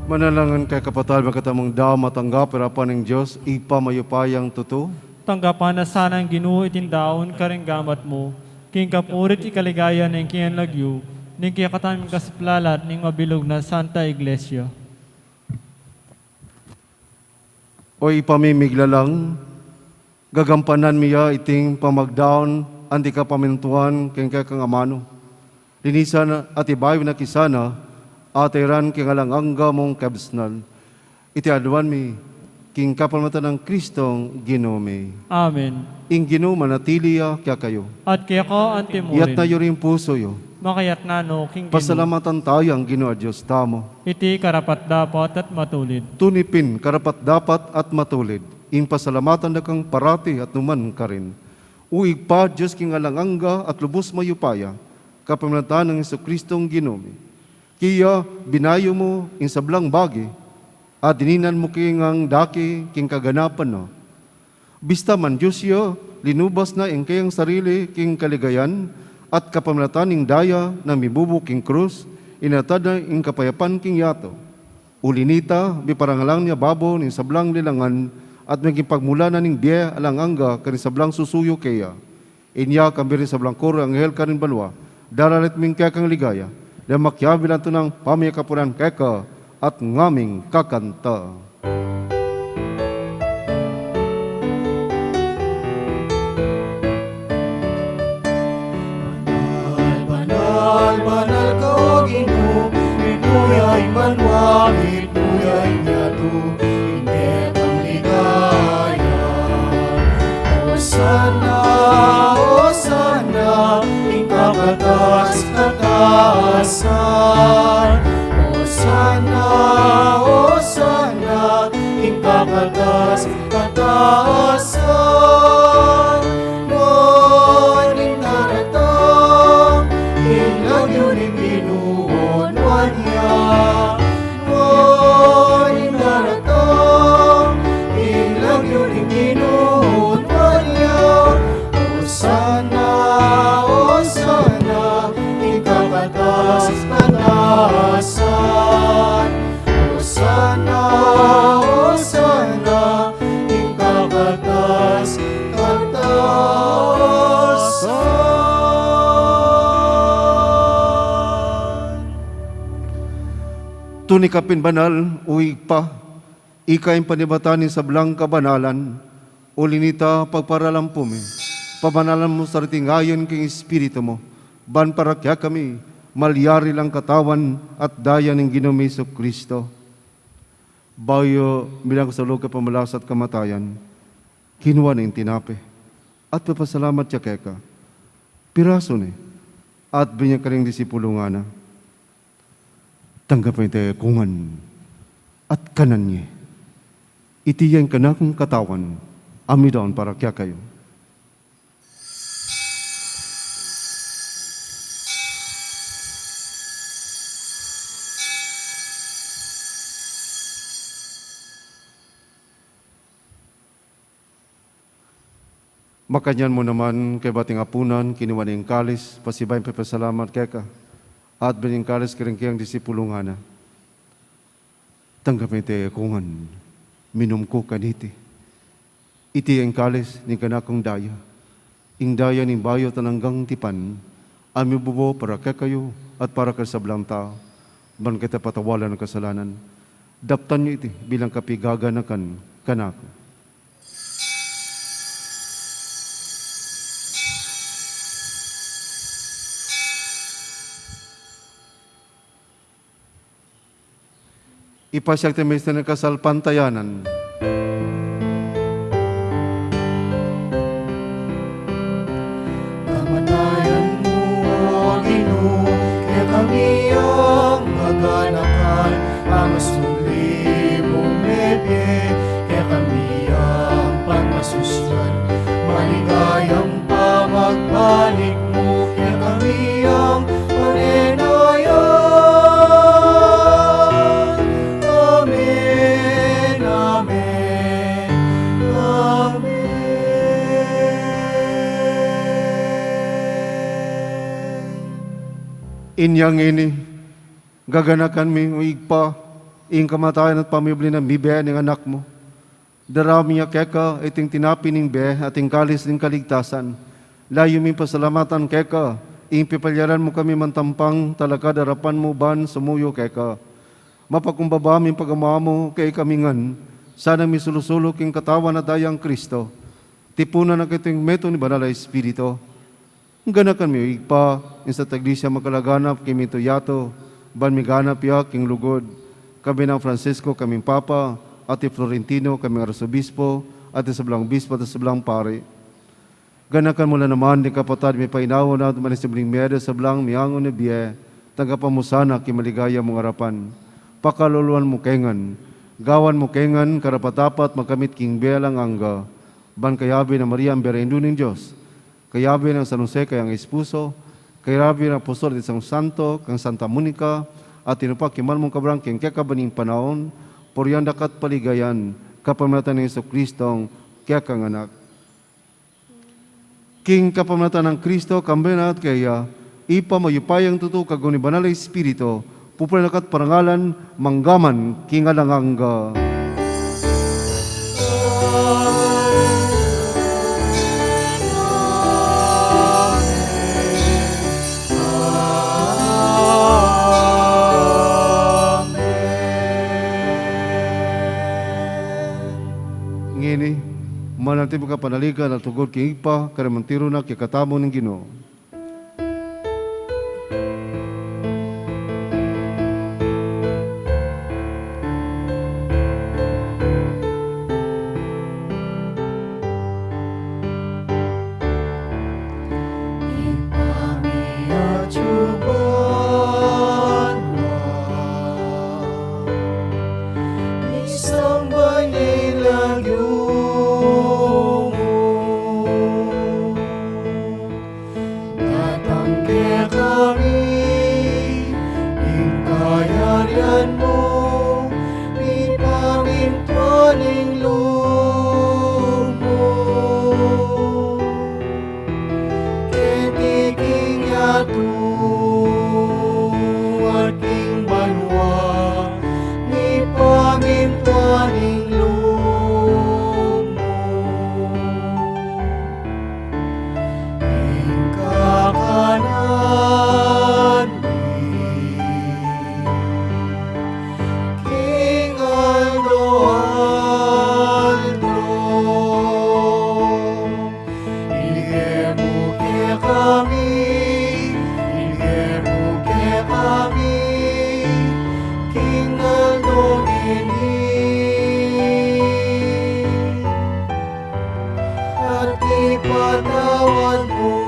Manalangan kay kapatal makatamong daw matanggap harapan ng Diyos, ipamayupayang tuto. Tanggapan na sana ang Ginoo itindaon karing gamat mo. King kapurit ikaligaya ng kiyan lagyo, ning kaya kataming kasiplalat ning mabilog na Santa Iglesia. O ipamimigla lang, gagampanan miya iting pamagdaon, anti ka pamintuan, king kang amano. Linisan at ibayo na kisana, atiran king alanganga mong kabsnal. Iti aduan mi, king kapalmatan ng Kristong ginome. Amen. Ing Ginoo manatiliya kaya kayo. At kaya ko Iyat na antimurin, yun rin puso yo. makayat na no, King Ginoo. Pasalamatan tayo ang Ginoo Diyos tamo. Iti karapat dapat at matulid. Tunipin, karapat dapat at matulid. In pasalamatan na kang parati at numan ka rin. Uig pa, Diyos king alanganga at lubos mayupaya, kapamilatan ng Kristong ginome. Kaya binayo mo in sablang bagi, at dininan mo king ang daki king kaganapan no. Bista man Diyos yo, linubas na in kayang sarili king kaligayan, at kapamilatan ning daya na mibubo king krus, inatad na ing kapayapan king yato. Ulinita, biparangalang niya babo ning sablang lilangan, at maging pagmula na ning biya alanganga kanin sablang susuyo kaya. Inya kambiri sablang koro anghel kanin balwa, daralit ming kaya kang ligaya, na makyabilan to ng pamiyakapunan keka at ngaming kakanta. Banal, banal ka o Ginoo, ituyay banwa, ituyay nyato, hindi kang ligaya. Hosana, Hosana, ikabatas kataasan. Hosana, Hosana, ikabatas kataasan. Morning daratang, ilang yun ang Ginoo niya. Morning daratang, ilang yun ang Ginoo niya. Hosana, Hosana, ikabatas kataasan. Hosana, Hosana, ikabatas kataasan. Tunikapin banal, uig pa, ikain panibatanin sa blang kabanalan, ulinita pagparalampumi, pabanalan mo sa ritingayon king Espiritu mo, ban para kaya kami, malyari lang katawan at daya ng Ginoong Kristo. Bayo bilang sa loob ka pamalas at kamatayan, kinuha na yung tinape, at papasalamat siya keka, piraso ni, at binyang karing disipulo nga na, tanggapin tayo kungan at kanan niya. Itiyan ka na kong katawan, amidaon para kaya kayo. Makanyan mo naman kay bating apunan, kinuha ng kalis, pasibayin papasalamat keka, at bining kalis kiringkiyang disipulo nga na. Tanggapin tayo kungan, minum ko kaniti. Iti ang kalis ni kanakong daya, ing daya ning bayo tananggang tipan, ami bubo para kekayo at para kasablang tao, ban kita patawalan ng kasalanan. Daptan niyo iti bilang kapigaganakan kanako. Ipasyak tayo ng kasal pantayanan. Kamatayan mo, O Ginoo, kaya kami ang maganakan, ang masuli mong bebe, kaya kami ang pagmasusyan. Maligayang pamagbalik mo, kaya kami ang panenayan. Amen, amen, amen. Inyang ini, gaganakan mi uig pa, ing kamatayan at pamibli ng bibe ng anak mo. Darami niya keka, iting tinapi ning be, ating kalis ng kaligtasan. Layo mi pasalamatan keka, ing pipalyaran mo kami mantampang, talaga darapan mo ban, sumuyo keka. Mapakumbaba mi pagamawa mo kay kamingan, sana mi sulusulo king katawan na dayang Kristo. Tipunan na kiting meto ni Banal na Espiritu. Ganakan mi igpa, sa taglisya makalaganap, kimi tuyato, ban mi ganap ya, king lugod. Kami ng Francisco, kaming Papa, ati Florentino, kaming Arsobispo, ati sablang Bispo, ati sablang Pare. Ganakan mo na naman, di kapatad, mi painawa na, manisibling medo, sablang miangon na biye, tagapamusana, kimaligaya mong harapan. Pakaluluan mo kengan, gawan mo kengan, karapatapat, magkamit king belang angga, ban kayabi na Maria ang berendo ng Diyos, kayabi ng San Jose kayang espuso, kayabi ng Apostol at Isang Santo, kang Santa Monica, at tinupak kimal mong kabrang king kekabaning panahon, poryan dakat paligayan, kapamatan ng Jesucristong kekang anak. King kapamatan ng Kristo, kambenat kaya, ipa mayupayang tuto kaguni Banal na Espiritu, pupulanakat parangalan, manggaman, kingalanganga. Ngini, mananti mo ka panaligan at tugod king ipa, karamantiro na kikatamo ng Ginoo. Isang banilang yung natangke kami, ingkayarian mo, ipamintuaning lumo. Ketiking yatu, at king banwa, ipamintuaning lumo. Ingkakanan mi, King Aldo Aldo, ilgemuke kami, King Aldo at ipatawad mo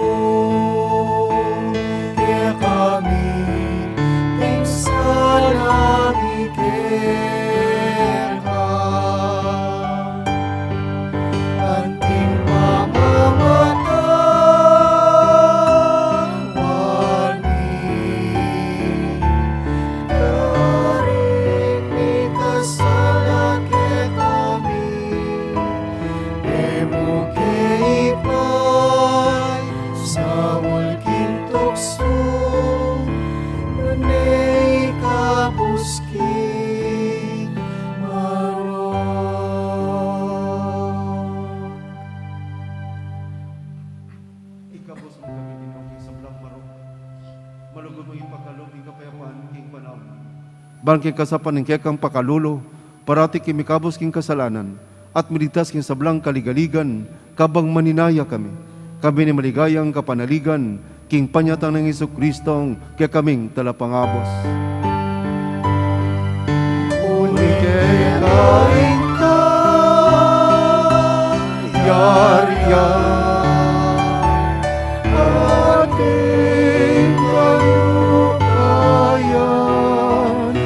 kaya kami pinsan namin kaya anting pamamatawad mi karing mi kasalan kaya kami emo keipay sa mulkin tukso nunay kapuski maron. Ikabos mo kami king sa blang marok. Malugod mo ipagkalong ing kapayapaan king panahon. Bangking kasapan ng kekang pakalulo, parati kimikabos king kasalanan, at miligtas king sablang kaligaligan, kabang maninaya kami. Kami ni maligayang kapanaligan, king panyatang ng Jesucristong kaya kaming talapangabos. Unikay kain ka, yariyan, ating kalukayan,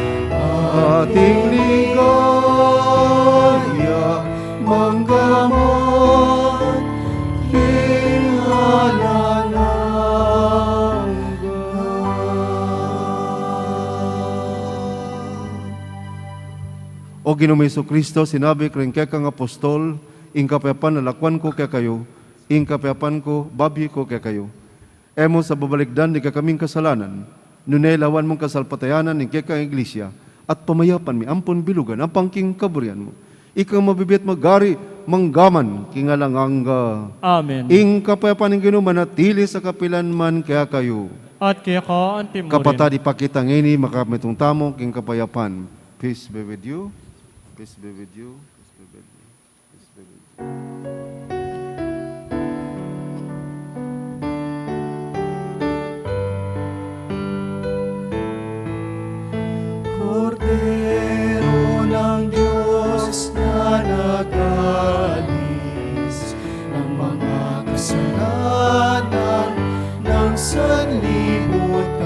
ating ligaya, manggaman, O Ginoong Jesucristo, sinabi kring kekang apostol, ing kapayapan nalakwan ko kaya kayo, ing kapayapan ko, babi ko kaya kayo. Emo sa babalikdan, di ka kaming kasalanan, nunay lawan mong kasalpatayanan, ing kekang iglesia, at pamayapan mi, ampon bilugan, ang pangking kaburian mo. Ikaw mabibiyat magari, manggaman, kingalangangga. Amen. Ing kapayapan ng Ginoo manatili sa kapilanman kaya kayo. At kaya ka, antim mo rin. Kapatid, ipakita ngini, makamitong tamo, king kapayapan. Peace be with you. Peace be with you. Peace be with you. Peace be with you. Kordero ng Diyos na nag-alis ng mga kasalanan ng sanlibutan.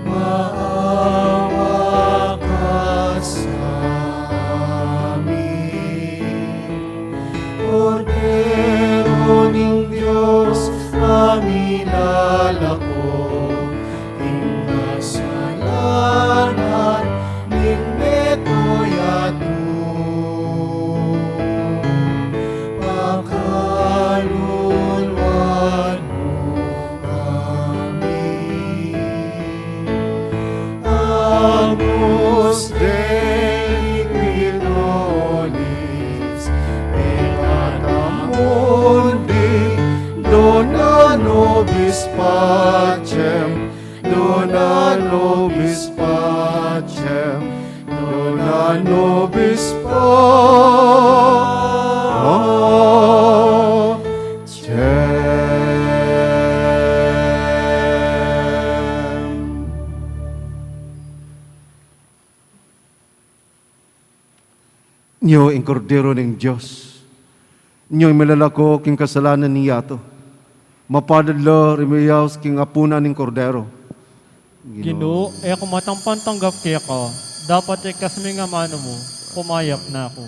Maawa ka sa amin. Kordero ng Diyos, aming lalako, kasalanan ning metoyatu pakaluluan mo kami. Agnus Dei Quitolis peccata mundi dona nobis pacem, dona nobis pacem, dona nobis pacem. Nyo ang kordero ng Diyos. Nyo ang malalako king kasalanan niya to. Mapadadlo rimiyaos king apuna ng kordero. Ginoo, ako matangpan tanggap kaya ka. Dapat ikas may nga mano mo, pumayap na ako.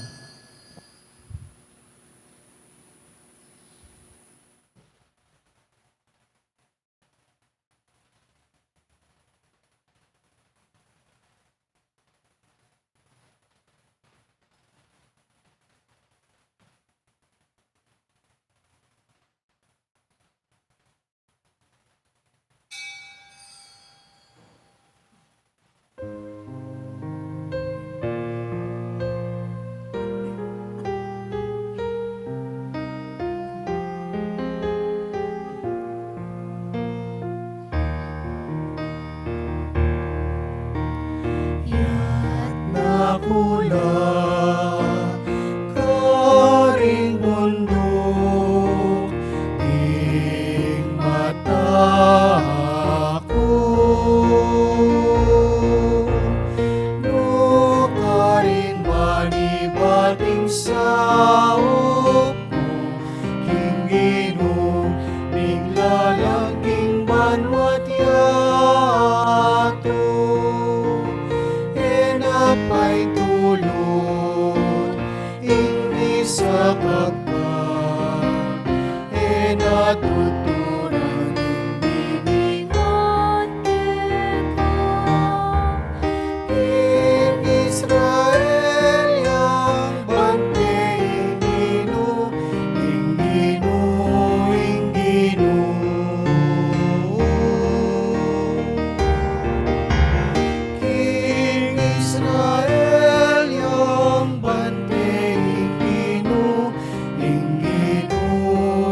Nakula karing mundo, ing mata ako. No karing manibating saop ko, king Ginoo, biglalang king banwat yato. Pa'y tulot, hindi sa pagka, natutunan, hindi bigat in Israel, yang bante, ingino, ingino, ingino. King Israel, yang bante, ingino, ingino,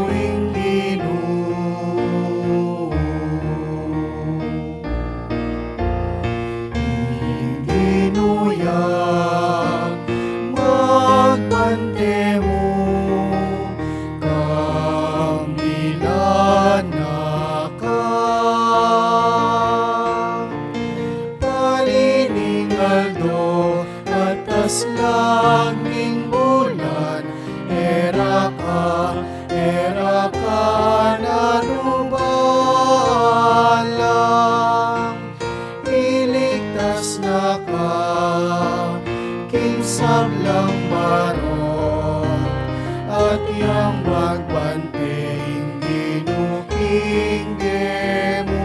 ingino. Ingino yang magbante mo, kamilana ka. Paliningaldo atas langing bulan, era ka nanubalang. Iligtas na ka, king sablang barok, at yang magbante, ingino, king Gemo.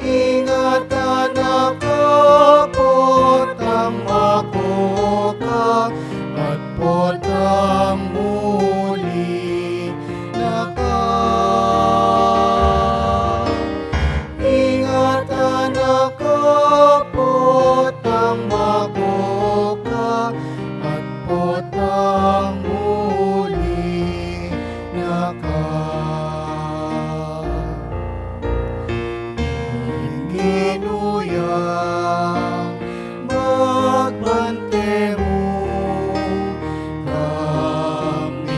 Ingatan ako, potang ako ka, at potang muli na ka. Ingatan magbante mo, kamilana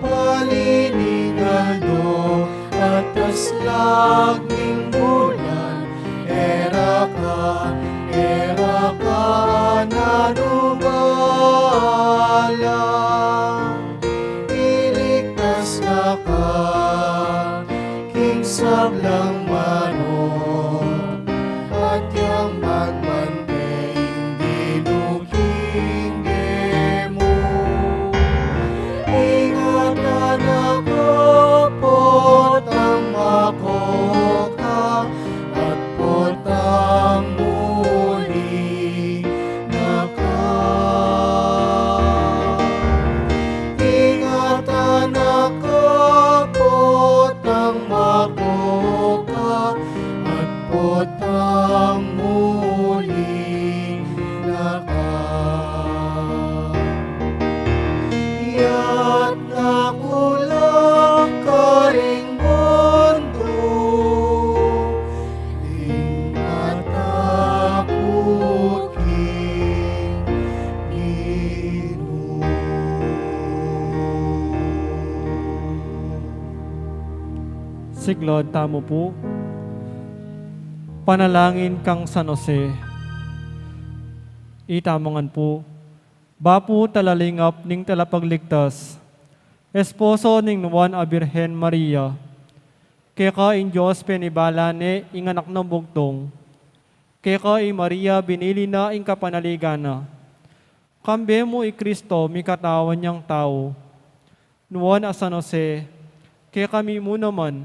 paliningaldo at taslag ning bulan, era ka nanumala, iligtas na ka, king sablang manon, at yang magbante hindi nukingge mo. Ingatan ako potang makoka at potang muli naka. Ingatan ako potang makoka at potang muli naka. Yat nakulang karing mundo, ing matakuking Ginoo. Siglod tamo po. Panalangin kang San Jose. Itamongan po. Bapu talalingap ning talapagligtas. Esposo ning Juan a Birhen Maria. Keka in Diyos penibala ne ing anak ng bugtong. Keka in Maria binili na ing kapanaligana. Kambe mo i Kristo mi katawan niyang tao. Nuwan a San Jose. Kaya kami mo naman,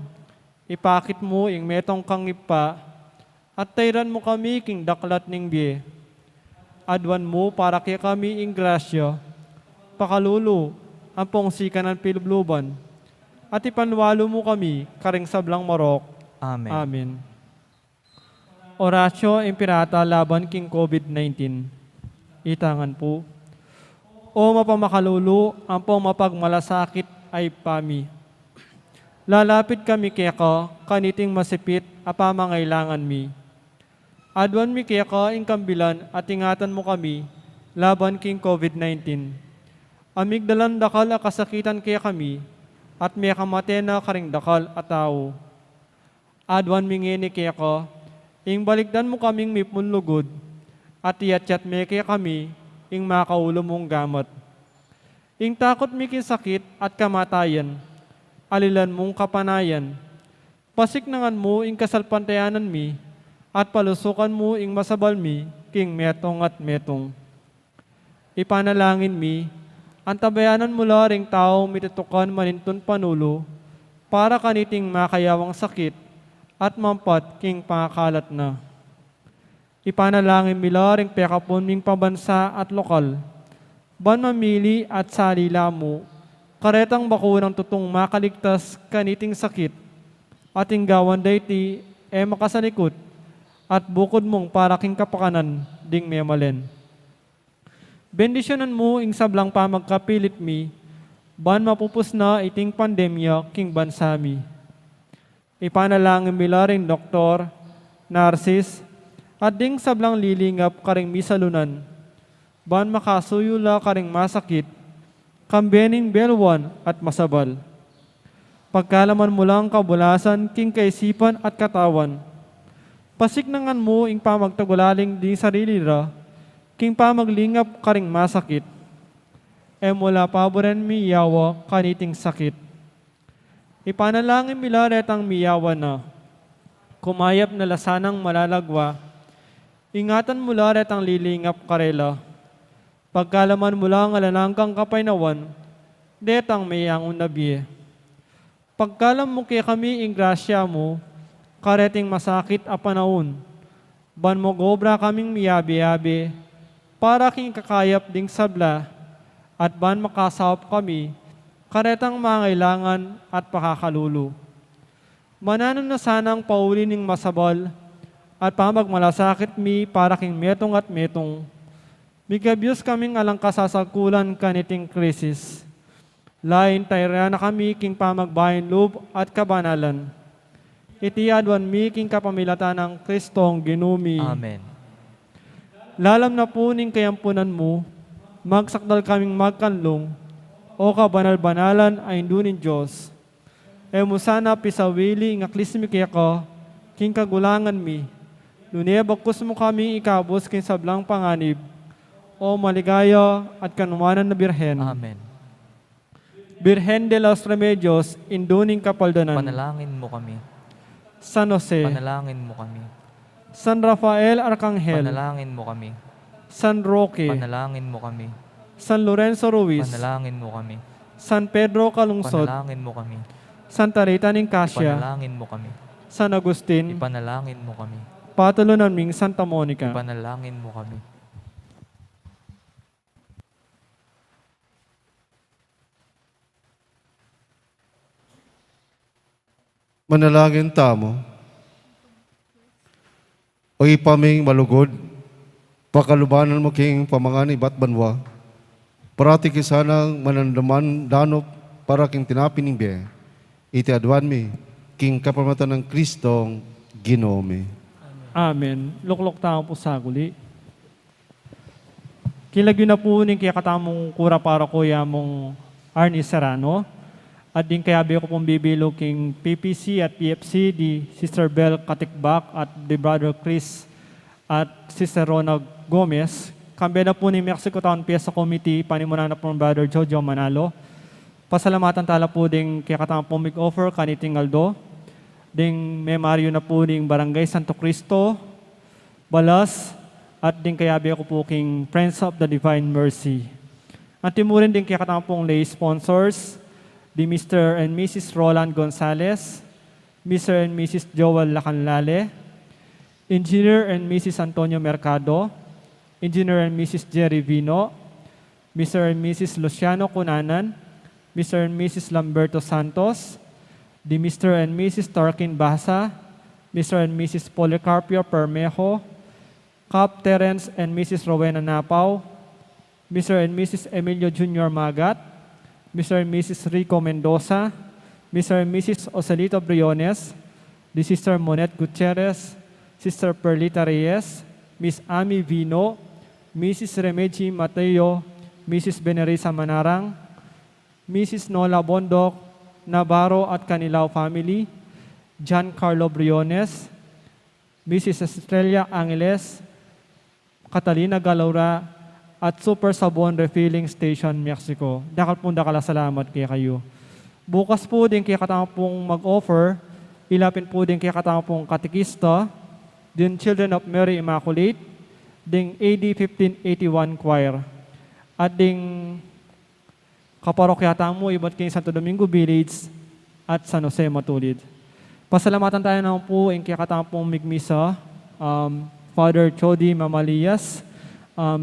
ipakit mo ing metong kangipa, at tayran mo kami king daklat ning biye. Adwan mo para kaya kami ing grasya, pakalulu, ang pongsikan ng pilubluban, at ipanwalo mo kami, karing sablang marok. Amen. Amen. Oratio Impirata laban king COVID-19. Itangan po. O mapamakalulu, ang pong mapagmalasakit ay pami. Lalapit kami keka, kaniting masipit, apamangailangan mi. Adwan mi keka ing kambilan at ingatan mo kami, laban king COVID-19. Amigdalan dakal a kasakitan kaya kami, at may kamate na karing dakal at tao. Adwan mi ngini keka, ing balikdan mo kaming mipunlugod, at iyatyat me kaya kami, ing makaulo mong gamat. Ing takot mi sakit at kamatayan, alilan mong kapanayan. Pasiknangan mo ing kasalpantayanan mi, at palusukan mo ing masabal mi, king metong at metong. Ipanalangin mi, antabayanan mo ring tao mititukan manintun panulo, para kaniting makayawang sakit, at mampat king pangakalat na. Ipanalangin mi ring pekapon ming pabansa at lokal, ban mamili at salila mo, karetang bakunang tutong makaligtas kaniting sakit, at inggawan dayti makasalikot, at bukod mong para king kapakanan ding memalen. Bendisyonan mo ing sablang pamagkapilit mi, ban mapupus na iting pandemya king bansami. Ipanalangin mi ring doktor, narsis, at ding sablang lilingap karing misalunan, ban makasuyula karing masakit, kambening belwan at masabal. Pagkalaman mo lang kabulasan king kaisipan at katawan, pasiknangan mo ing pamagtagulaling di sarili ra, king pamaglingap karing masakit, mula paboren mi yawa kaniting sakit. Ipanalangin mila retang miyawa na, kumayap na lasanang malalagwa, ingatan mula retang lilingap karela, pagkalaman mula ng alanangkang kapainawan, detang mayang unabiye. Pagkalam mo kaya kami ing grasya mo, kareting masakit a panahon, ban mo gobra kaming miyabi-yabi, para king kakayap ding sabla, at ban makasawap kami, karetang mangailangan at pakakalulu. Mananon na sanang pauli ning masabal, at pamagmalasakit mi para king metong at metong, migabyos kaming alang kasasakulan kaniting krisis. Lain tayo na kami king pamagbayan loob at kabanalan. Itiadwan mi king kapamilatan ng Kristong ginumi. Amen. Lalam na po ning kayampunan mo, magsakdal kaming magkanlong, o kabanal-banalan ay indunin Diyos. E mo sana pisawili nga klismi kaya ko, king kagulangan mi, lunebakos mo kami ikabos king sablang panganib, o maligaya at kanumanan na birhen. Amen. Birhen de los Remedios, induning kapaldanan. Panalangin mo kami. San Jose, Panalangin mo kami. San Rafael Arcangel, Panalangin mo kami. San Roque, Panalangin mo kami. San Lorenzo Ruiz, Panalangin mo kami. San Pedro Calungsod, Panalangin mo kami. Santa Rita Nicasia, Ipanalangin mo kami. San Agustin, Ipanalangin mo kami. Patulo naming Santa Monica. Ipanalangin mo kami. Manalangin tamo. O ipaming malugod, pakalubanan mo king pamangani bat banwa, parati kisanang manandaman danop para king tinapining be, iti adwan mi, king kapamatan ng Kristong ginome. Amen. Luklok tao po sa guli. Kilagyo na po ning kaya katamong kura para kuya mong Arnie Serrano. At din kaya ko pong bibilo king PPC at PFC, di Sister Bell Katikbak at di Brother Chris at Sister Rona Gomez. Kambi na po ni Mexico Town Fiesta Committee, panimunan na po ng Brother Jojo Manalo. Pasalamatan tala po din kaya katamang pong make-offer kaniting Aldo. Ding memaryo na po ding Barangay Santo Cristo, Balas, at din kaya ko po king Friends of the Divine Mercy. At timurin din kaya katamang pong lay sponsors, di Mr. and Mrs. Roland Gonzalez, Mr. and Mrs. Joel Lacanlale, Engineer and Mrs. Antonio Mercado, Engineer and Mrs. Jerry Vino, Mr. and Mrs. Luciano Cunanan, Mr. and Mrs. Lamberto Santos, di Mr. and Mrs. Tarkin Basa, Mr. and Mrs. Policarpio Permejo, Cap Terence and Mrs. Rowena Napao, Mr. and Mrs. Emilio Jr. Magat, Mr. and Mrs. Rico Mendoza, Mr. and Mrs. Osalito Briones, the Sister Monette Gutierrez, Sister Perlita Reyes, Miss Ami Vino, Mrs. Remegi Mateo, Mrs. Benerisa Manarang, Mrs. Nola Bondok, Navarro at Canilao family, John Carlo Briones, Mrs. Estrella Angeles, Catalina Galaura, at Super Sabon Refilling Station, Mexico. Dakal po salamat kaya kayo. Bukas po din kaya katama pong mag-offer, ilapin po din kaya katama pong katikista, din Children of Mary Immaculate, ding AD 1581 Choir, at ding kaparokyata mo, iba't kay Santo Domingo Village at San Jose Matulid. Pasalamatan tayo naman po yung kaya katama pong migmisa, Father Chody Mamalias,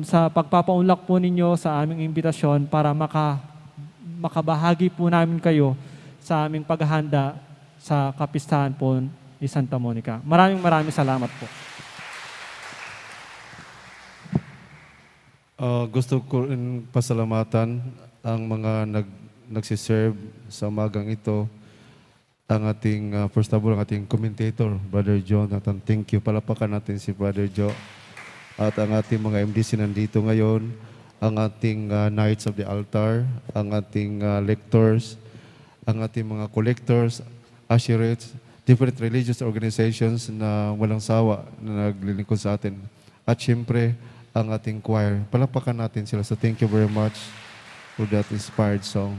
sa pagpapaunlak po ninyo sa aming imbitasyon para makabahagi po namin kayo sa aming paghahanda sa kapistahan po ni Santa Monica. Maraming salamat po. Gusto ko rin pasalamatan ang mga nagsiserve sa magang ito. Ang ating, first of all, ang ating commentator, Brother Jonathan. Thank you. Palapakan natin si Brother Joe. At ang ating mga MDC nandito ngayon, ang ating Knights of the Altar, ang ating lectors, ang ating mga collectors, usherates, different religious organizations na walang sawa na naglilingkod sa atin. At syempre, ang ating choir. Palapakan natin sila. So thank you very much for that inspired song.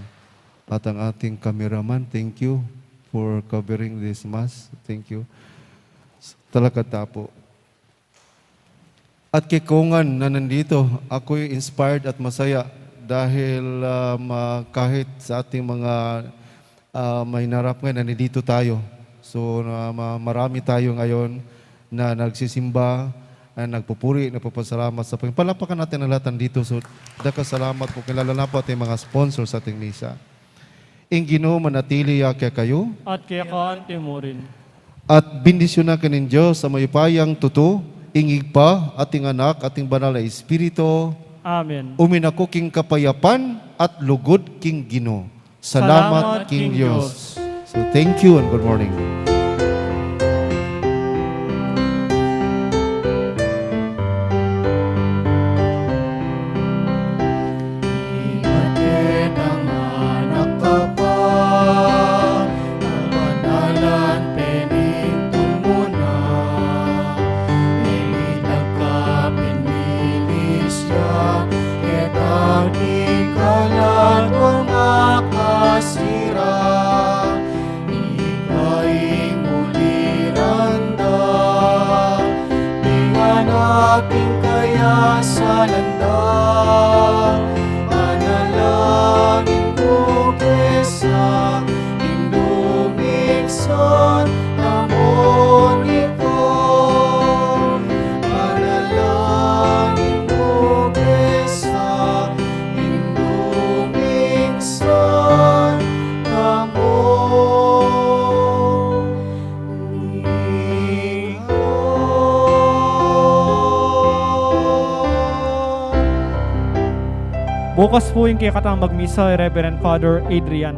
At ang ating cameraman, thank you for covering this mass. Thank you. Talaga tapo. At kay Kongan na nandito, ako'y inspired at masaya dahil kahit sa ating mga may narap ngayon, nandito tayo. So marami tayo ngayon na nagsisimba, na nagpupuri, nagpapasalamat sa Panginoon. Palapakan natin ang lahat dito. So salamat po, kilala na po ating mga sponsors sa ating misa. Ginoo manatili kaya kayo. At kaya kaan timurin. At bendisyon na kanin Diyos sa mayupayang tuto, ingig pa, ating anak, ating banal na Espiritu. Amen. Uminako king kapayapan at lugod king Ginoo. Salamat, King Diyos. So thank you and good morning. Imatid ang anak ka pa, kabanalan penintun mo na. Ilag ka pinilis siya, ketang ikalat o makasira. Ikaing uliranda, bingan aking kaya sa landa. Panalangin ko kesa indumikson amon iko. Panalangin ko kesa indumikson amon iko. Bukas po yung kaya katang magmisa, Reverend Father Adrian